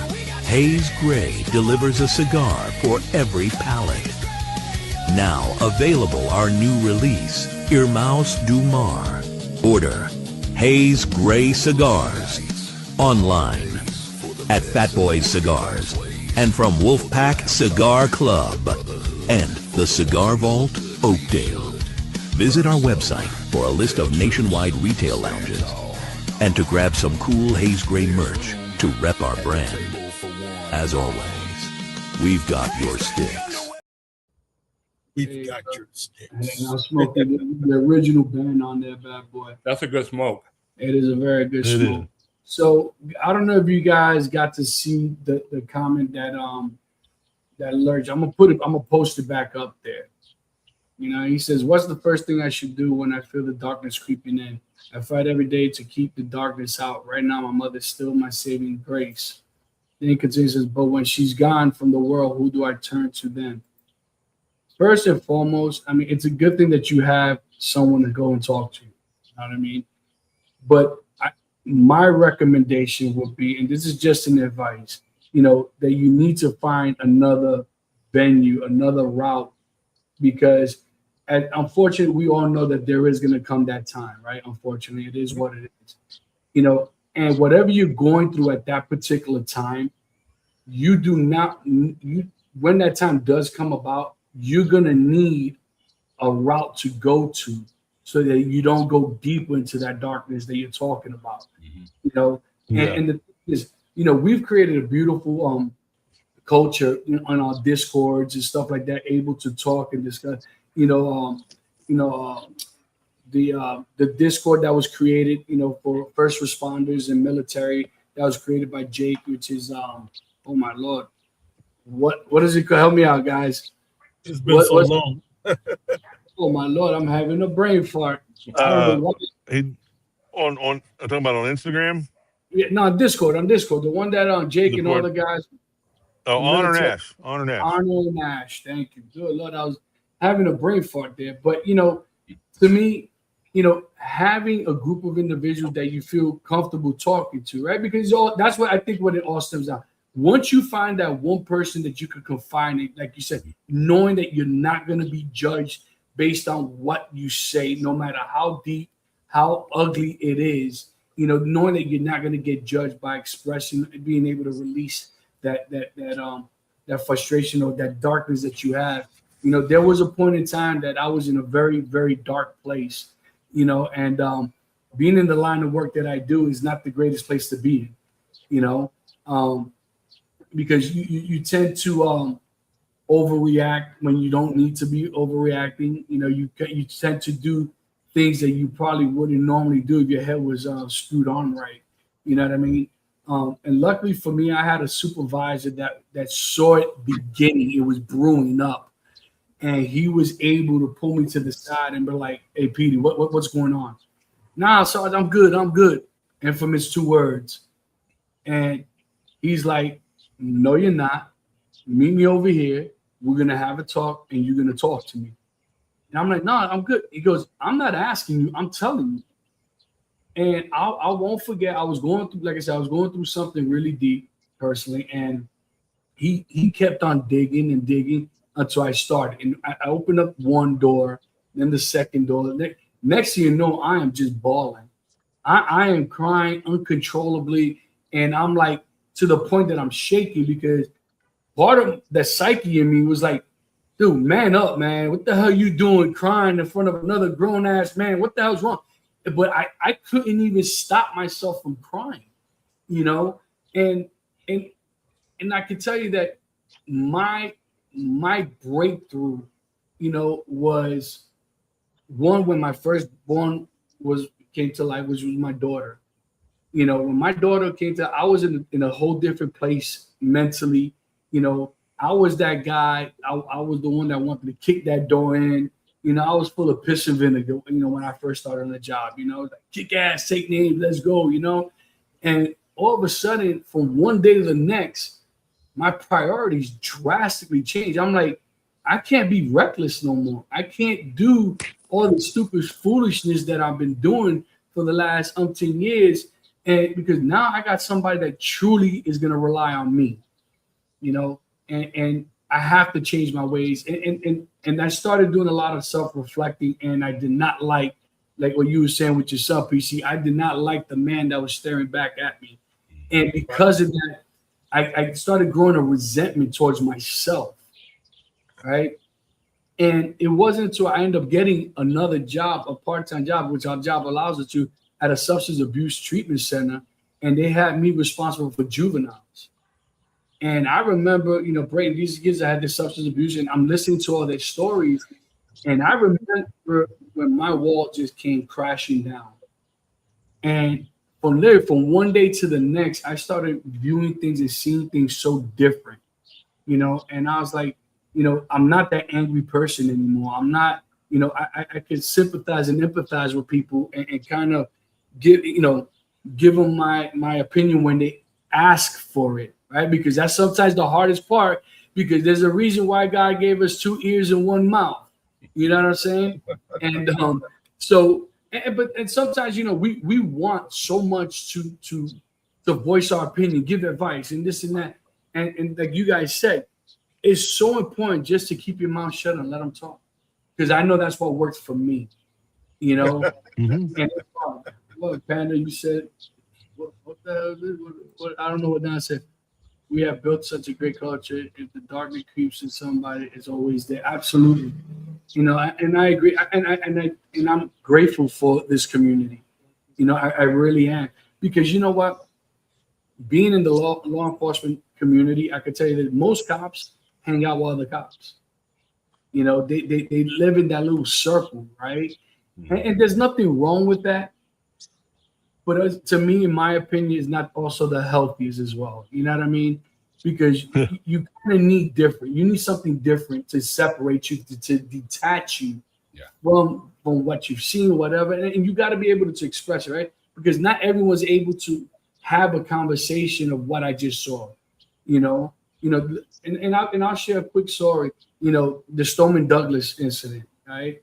Hayes Gray delivers a cigar for every palate. Now available our new release, Irmãos do Mar. Order Hayes Gray Cigars online at Fat Boys Cigars and from Wolfpack Cigar Club and the Cigar Vault, Oakdale. Visit our website for a list of nationwide retail lounges and to grab some cool Hayes Gray merch to rep our brand. As always, we've got your sticks. We've got your And sticks. I'm smoking the original band on there, bad boy. That's a good smoke. It is a very good It smoke. is. So I don't know if you guys got to see the comment that Lurch. I'm gonna post it back up there. You know, he says, "What's the first thing I should do when I feel the darkness creeping in? I fight every day to keep the darkness out. Right now, my mother's still my saving grace." Then he continues, says, "But when she's gone from the world, who do I turn to then?" First and foremost, I mean, it's a good thing that you have someone to go and talk to. You know what I mean? But my recommendation would be, and this is just an advice, you know, that you need to find another venue, another route, because unfortunately, we all know that there is going to come that time, right? Unfortunately, it is what it is, you know, and whatever you're going through at that particular time, you do not, when that time does come about, you're going to need a route to go to so that you don't go deeper into that darkness that you're talking about, you know, and the thing is, you know, we've created a beautiful culture, you know, on our discords and stuff like that, able to talk and discuss, the Discord that was created, you know, for first responders and military, that was created by Jake, which is oh my Lord, what is it called? Help me out, guys. It's been so long. Oh my Lord, I'm having a brain fart. I don't know what. I'm talking about on Instagram. Yeah, no, on Discord, the one that Jake and all the guys. Oh, Honor military. Nash. Honor Nash. Honor Nash. Thank you. Good Lord, I was having a brain fart there. But, you know, to me, you know, having a group of individuals that you feel comfortable talking to, right? Because that's what I think what it all stems down. Once you find that one person that you can confide in, like you said, knowing that you're not going to be judged based on what you say, no matter how deep, how ugly it is, you know, knowing that you're not going to get judged by expressing, being able to release that frustration or that darkness that you have. You know, there was a point in time that I was in a very, very dark place, you know, and being in the line of work that I do is not the greatest place to be in, you know, because you tend to overreact when you don't need to be overreacting. You know, you tend to do things that you probably wouldn't normally do if your head was screwed on right. You know what I mean? And luckily for me, I had a supervisor that saw it beginning. It was brewing up, and he was able to pull me to the side and be like, "Hey, Petey, what's going on?" "Nah, Sarge, I'm good. Infamous 2 words. And he's like, "No, you're not. Meet me over here. We're gonna have a talk, and you're gonna talk to me." And I'm like, "No, I'm good." He goes, "I'm not asking you. I'm telling you." And I won't forget. I was going through, like I said, I was going through something really deep personally, and he kept on digging and digging until I started. And I opened up one door, then the second door. Next thing you know, I am just bawling. I am crying uncontrollably, and I'm like to the point that I'm shaking because part of the psyche in me was like, "Dude, man up, man. What the hell you doing crying in front of another grown-ass man? What the hell's wrong?" But I couldn't even stop myself from crying, you know? And I can tell you that my breakthrough, you know, was one when my firstborn came to life, which was my daughter. You know, when my daughter came to, I was in a whole different place mentally. You know, I was that guy. I was the one that wanted to kick that door in. You know, I was full of piss and vinegar, you know, when I first started on the job, you know, like, kick ass, take names, let's go, you know. And all of a sudden, from one day to the next, my priorities drastically changed. I'm like, I can't be reckless no more. I can't do all the stupid foolishness that I've been doing for the last umpteen years. And because now I got somebody that truly is going to rely on me, you know, and I have to change my ways. And I started doing a lot of self-reflecting, and I did not like what you were saying with yourself, PC. I did not like the man that was staring back at me. And because of that, I started growing a resentment towards myself, right? And it wasn't until I ended up getting another job, a part-time job, which our job allows us to, at a substance abuse treatment center, and they had me responsible for juveniles. And I remember, you know, Brayton, these kids that had this substance abuse, and I'm listening to all their stories. And I remember when my wall just came crashing down. And from there, from one day to the next, I started viewing things and seeing things so different, you know. And I was like, you know, I'm not that angry person anymore. I'm not, you know, I could sympathize and empathize with people and kind of give, you know, give them my opinion when they ask for it, right? Because that's sometimes the hardest part, because there's a reason why God gave us 2 ears and 1 mouth. You know what I'm saying? And so and sometimes, you know, we want so much to voice our opinion, give advice, and this and that. And like you guys said, it's so important just to keep your mouth shut and let them talk. Because I know that's what works for me. You know? Mhm. And look, Panda, you said what the hell is this? What I don't know what Don said. We have built such a great culture. If the darkness creeps in somebody, it's always there. Absolutely. You know, and I agree, and I'm grateful for this community. You know, I really am, because you know what, being in the law enforcement community, I could tell you that most cops hang out with other cops. You know, they live in that little circle, right? And there's nothing wrong with that. But to me, in my opinion, is not also the healthiest as well. You know what I mean? Because you kind of need different. You need something different to separate you, to detach you from what you've seen, whatever. And you got to be able to express it, right? Because not everyone's able to have a conversation of what I just saw. You know, and I'll share a quick story. You know, the Stoneman Douglas incident, right?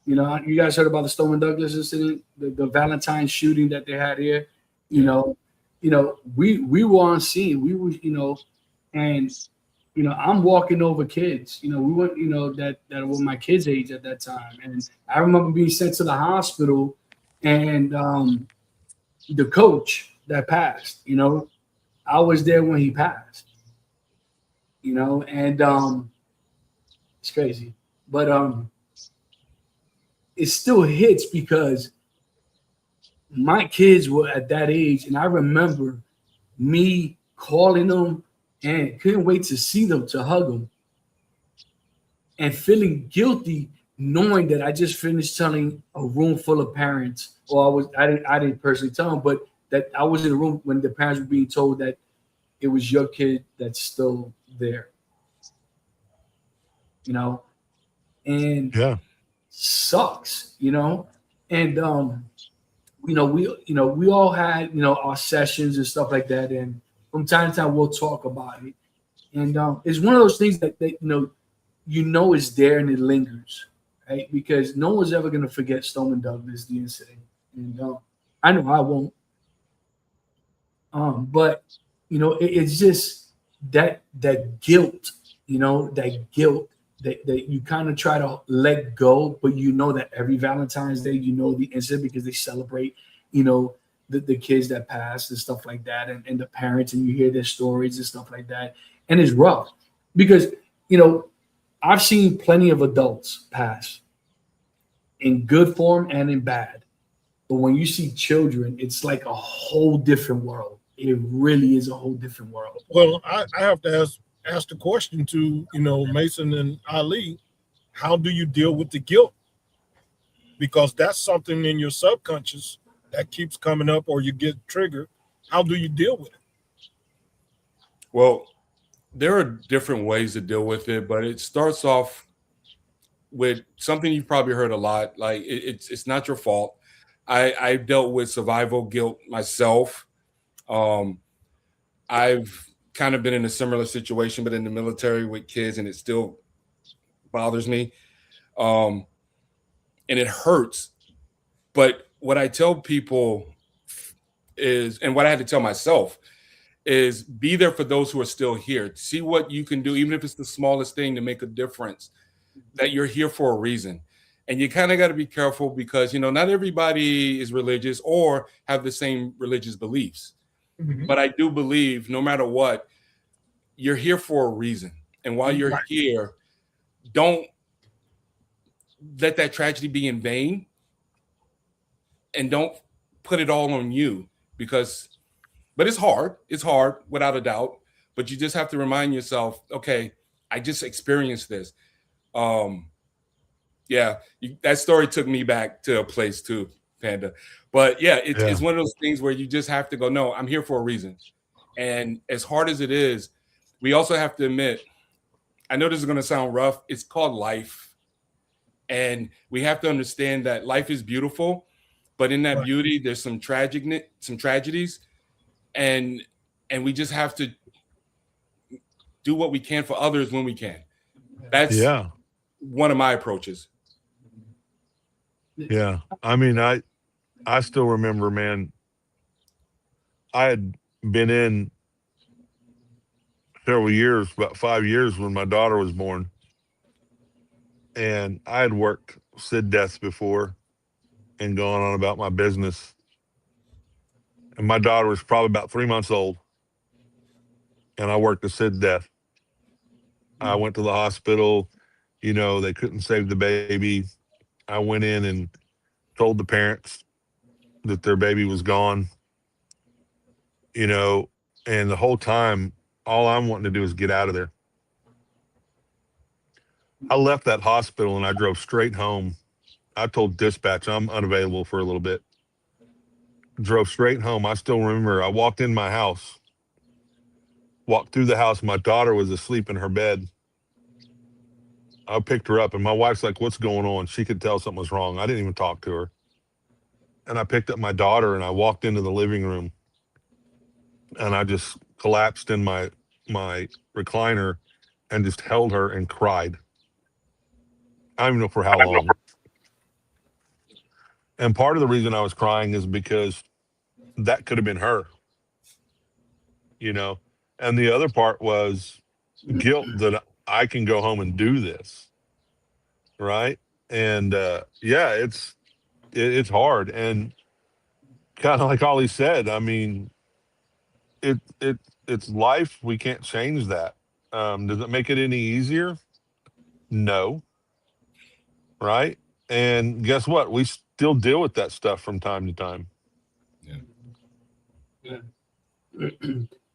You know, you guys heard about the Stoneman Douglas incident, the Valentine shooting that they had here. You know, we were on scene. We were, you know, and you know, I'm walking over kids. You know, we went, you know, that were my kids' age at that time, and I remember being sent to the hospital, and the coach that passed. You know, I was there when he passed. You know, and it's crazy, but it still hits because my kids were at that age, and I remember me calling them and couldn't wait to see them, to hug them, and feeling guilty knowing that I just finished telling a room full of parents, or I didn't personally tell them, but that I was in a room when the parents were being told that it was your kid that's still there. You know, and Yeah. sucks, you know, and we all had, you know, our sessions and stuff like that, and from time to time we'll talk about it, and it's one of those things that you know is there and it lingers, right? Because no one's ever gonna forget Stoneman Douglas, the incident, and I know I won't. But you know, it's just that guilt, you know, that guilt that you kind of try to let go, but you know that every Valentine's Day, you know the incident because they celebrate, you know, the kids that passed and stuff like that, and the parents, and you hear their stories and stuff like that. And it's rough because, you know, I've seen plenty of adults pass in good form and in bad. But when you see children, it's like a whole different world. It really is a whole different world. Well, I have to ask the question to, you know, Mason and Ali, how do you deal with the guilt? Because that's something in your subconscious that keeps coming up, or you get triggered. How do you deal with it? Well, there are different ways to deal with it, but it starts off with something you've probably heard a lot. Like it's not your fault. I dealt with survival guilt myself. I've kind of been in a similar situation, but in the military with kids, and it still bothers me. And it hurts. But what I tell people is, and what I had to tell myself, is be there for those who are still here. See what you can do, even if it's the smallest thing, to make a difference, that you're here for a reason. And you kind of got to be careful because, you know, not everybody is religious or have the same religious beliefs. Mm-hmm. But I do believe no matter what, you're here for a reason. And while you're Right. here, don't let that tragedy be in vain, and don't put it all on you, because, but it's hard without a doubt. but you just have to remind yourself, okay, I just experienced this. That story took me back to a place too, Panda. But yeah, it's one of those things where you just have to go, no, I'm here for a reason. And as hard as it is, we also have to admit, I know this is going to sound rough. It's called life. And we have to understand that life is beautiful, but in that beauty, there's some tragedies. And we just have to do what we can for others when we can. That's one of my approaches. Yeah. I mean, I still remember, man, I had been in several years, about 5 years when my daughter was born. And I had worked SID deaths before and gone on about my business. And my daughter was probably about 3 months old. And I worked a SID death. I went to the hospital, you know, they couldn't save the baby. I went in and told the parents that their baby was gone, you know, and the whole time, all I'm wanting to do is get out of there. I left that hospital and I drove straight home. I told dispatch I'm unavailable for a little bit. Drove straight home. I still remember I walked in my house, walked through the house. My daughter was asleep in her bed. I picked her up and my wife's like, what's going on? She could tell something was wrong. I didn't even talk to her. And I picked up my daughter and I walked into the living room and I just collapsed in my recliner and just held her and cried. I don't even know for how long. And part of the reason I was crying is because that could have been her, you know? And the other part was guilt that I can go home and do this. Right. And it's hard. And kind of like Ollie said, I mean, it's life. We can't change that. Does it make it any easier? No. Right. And guess what? We still deal with that stuff from time to time.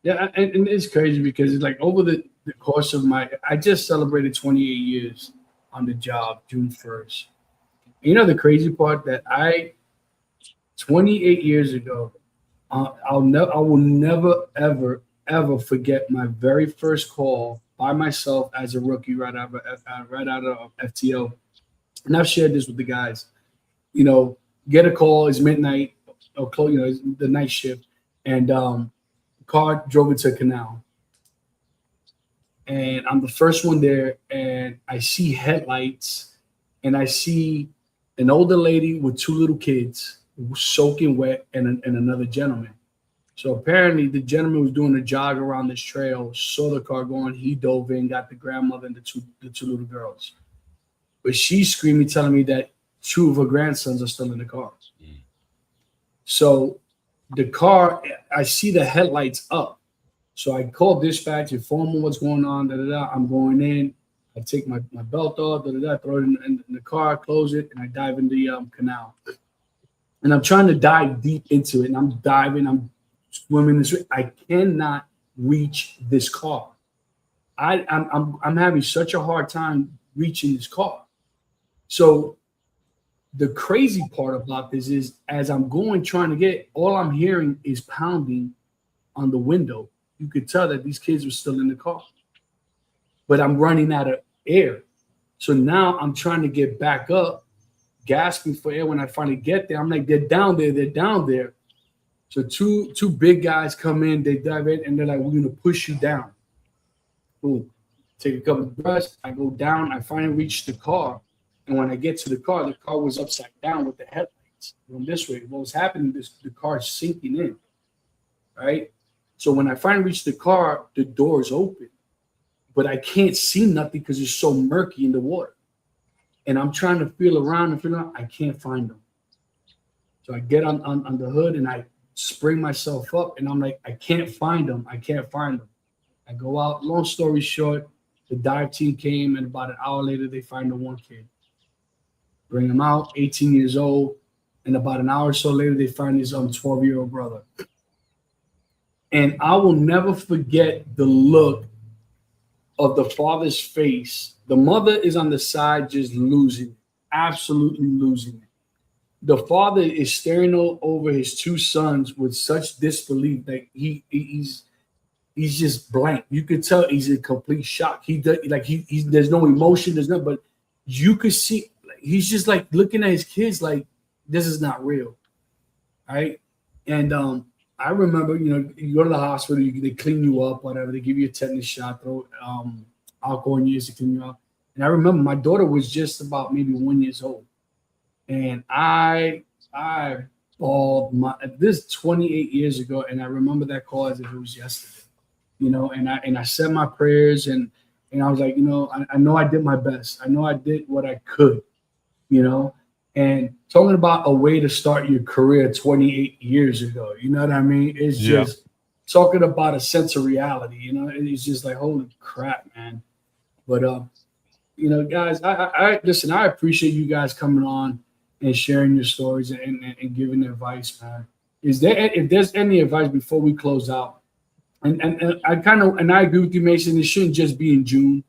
Yeah, and it's crazy because it's like over the course of I just celebrated 28 years on the job June 1st. You know the crazy part that 28 years ago, I will never ever forget my very first call by myself as a rookie right out of FTO. And I've shared this with the guys. You know, get a call, it's midnight, or close, you know, it's the night shift, and car drove into a canal. And I'm the first one there, and I see headlights, and I see an older lady with two little kids soaking wet, and another gentleman. So apparently the gentleman was doing a jog around this trail, saw the car going, he dove in, got the grandmother and the two little girls. But she's screaming, telling me that two of her grandsons are still in the car. So the car, I see the headlights up. So I call dispatch, inform them what's going on. I'm going in. I take my belt off, throw it in the car, close it, and I dive in the canal. And I'm trying to dive deep into it. And I'm diving, I'm swimming this way. I cannot reach this car. I'm having such a hard time reaching this car. So the crazy part about this is as I'm going, trying to get, all I'm hearing is pounding on the window. You could tell that these kids were still in the car, but I'm running out of air. So now I'm trying to get back up, gasping for air. When I finally get there, I'm like, they're down there. So two big guys come in, they dive in, and they're like, we're going to push you down. Boom. Take a couple of breaths. I go down. I finally reach the car. And when I get to the car was upside down with the headlights going this way. What was happening is the car is sinking in, right? So when I finally reach the car, the door is open. But I can't see nothing because it's so murky in the water. And I'm trying to feel around. I can't find them. So I get on the hood and I spring myself up. And I'm like, I can't find them. I go out. Long story short, the dive team came. And about an hour later, they find the one kid. Bring him out, 18 years old. And about an hour or so later, they find his 12-year-old brother. And I will never forget the look of the father's face. The mother is on the side just losing it, absolutely losing it. The father is staring over his two sons with such disbelief that he's just blank. You could tell he's in complete shock. He does, like he there's no emotion, there's nothing, but you could see he's just like looking at his kids like this is not real, right? And I remember, you go to the hospital, they clean you up, whatever. They give you a tetanus shot, throw alcohol in you to clean you up. And I remember my daughter was just about maybe 1 year old, and I bawled this 28 years ago, and I remember that call as if it was yesterday, And I said my prayers, and I was like, I know I did my best. I know I did what I could, And talking about a way to start your career 28 years ago, you know what I mean? It's just talking about a sense of reality, It's just like, holy crap, man. But guys, I listen. I appreciate you guys coming on and sharing your stories and giving advice, man. If there's any advice before we close out, and I agree with you, Mason. It shouldn't just be in June.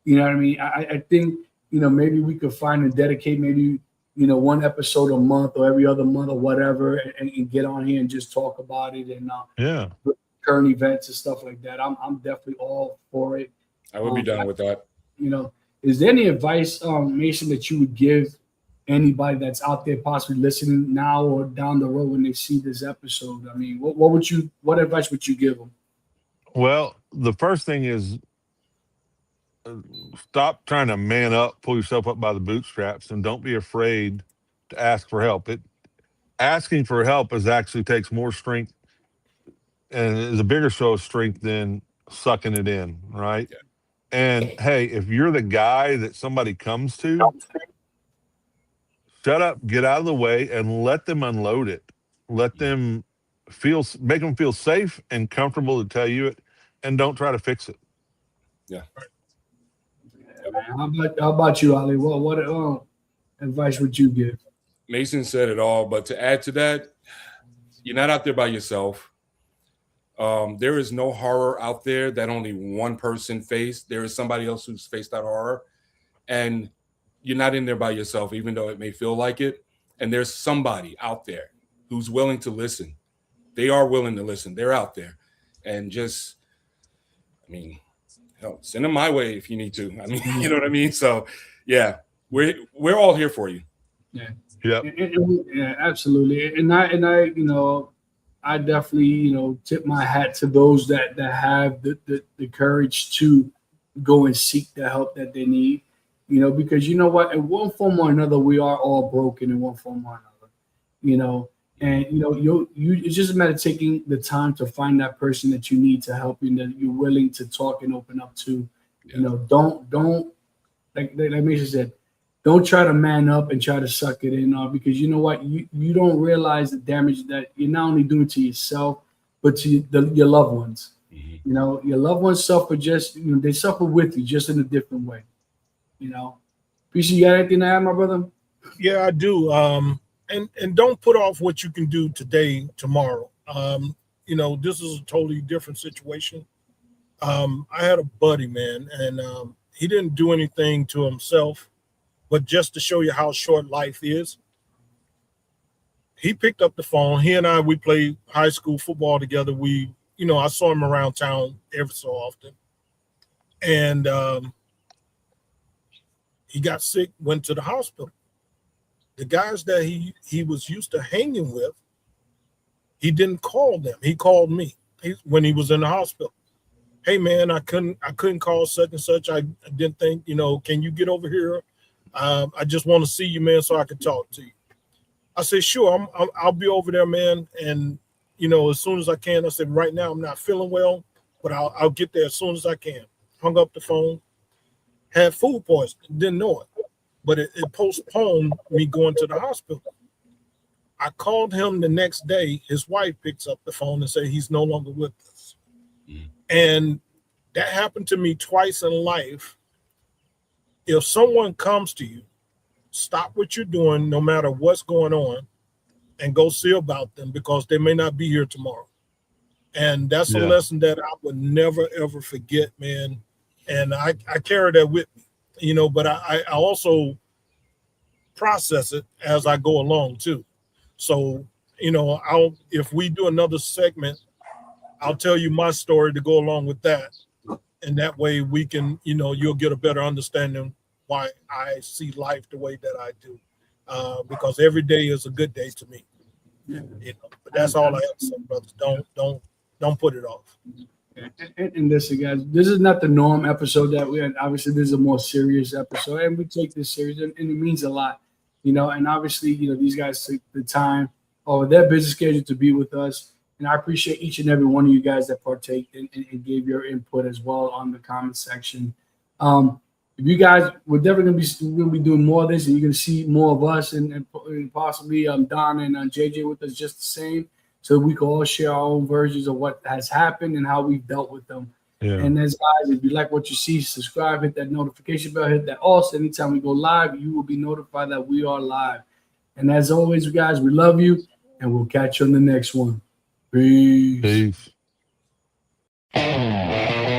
You know what I mean? I think maybe we could find and dedicate maybe one episode a month or every other month or whatever, and get on here and just talk about it and current events and stuff like that. I'm definitely all for it. I would be down with that. Is there any advice, Mason, that you would give anybody that's out there possibly listening now or down the road when they see this episode? I mean, what advice would you give them? Well, the first thing is stop trying to man up, pull yourself up by the bootstraps, and don't be afraid to ask for help. Asking for help actually takes more strength and is a bigger show of strength than sucking it in, right? Yeah. And hey, if you're the guy that somebody comes to, shut up, get out of the way, and let them unload it. Let them make them feel safe and comfortable to tell you it, and don't try to fix it. Yeah. How about you, Ali? What advice would you give? Mason said it all, but to add to that, you're not out there by yourself. There is no horror out there that only one person faced. There is somebody else who's faced that horror, and you're not in there by yourself, even though it may feel like it. And there's somebody out there who's willing to listen. They are willing to listen. They're out there, and send them my way if you need to. You know what I mean? So, yeah, we're all here for you. Yeah. Yeah. Yeah, absolutely. And I definitely, tip my hat to those that have the courage to go and seek the help that they need, because you know what, in one form or another, we are all broken in one form or another, and it's just a matter of taking the time to find that person that you need to help you and that you're willing to talk and open up to. Don't like Mason said, don't try to man up and try to suck it in, because you know what, you don't realize the damage that you're not only doing to yourself but to your loved ones. Mm-hmm. Your loved ones suffer they suffer with you, just in a different way. PC, you got anything to add, my brother? Yeah, I do. And don't put off what you can do today, tomorrow. This is a totally different situation. I had a buddy, man, and he didn't do anything to himself, but just to show you how short life is, he picked up the phone. He and we played high school football together. I saw him around town every so often. And he got sick, went to the hospital. The guys that he was used to hanging with, he didn't call them. He called me when he was in the hospital. Hey man, I couldn't call such and such. I didn't think, can you get over here? I just want to see you, man, so I can talk to you. I said, sure, I'll be over there, man. And, as soon as I can. I said, right now I'm not feeling well, but I'll get there as soon as I can. Hung up the phone, had food poisoning, didn't know it, but it postponed me going to the hospital. I called him the next day. His wife picks up the phone and said he's no longer with us. Mm. And that happened to me twice in life. If someone comes to you, stop what you're doing, no matter what's going on, and go see about them, because they may not be here tomorrow. And that's a Yeah. lesson that I would never, ever forget, man. And I carry that with me, you know, but I also process it as I go along too. So, you know, if we do another segment, I'll tell you my story to go along with that. And that way we can, you know, you'll get a better understanding why I see life the way that I do. Because every day is a good day to me. Yeah. You know, but that's all I have to say, brothers. Don't put it off. And listen, guys, this is not the norm episode that we had. Obviously, this is a more serious episode, and we take this serious, and it means a lot, you know. And obviously, you know, these guys took the time over their busy schedule to be with us, and I appreciate each and every one of you guys that partake and gave your input as well on the comment section. If you guys, we're definitely gonna be doing more of this, and you're gonna see more of us, and possibly Don and JJ with us just the same. So we can all share our own versions of what has happened and how we've dealt with them. Yeah. And as guys, if you like what you see, subscribe, hit that notification bell, hit that also. Anytime we go live, you will be notified that we are live. And as always, guys, we love you, and we'll catch you on the next one. Peace. Peace.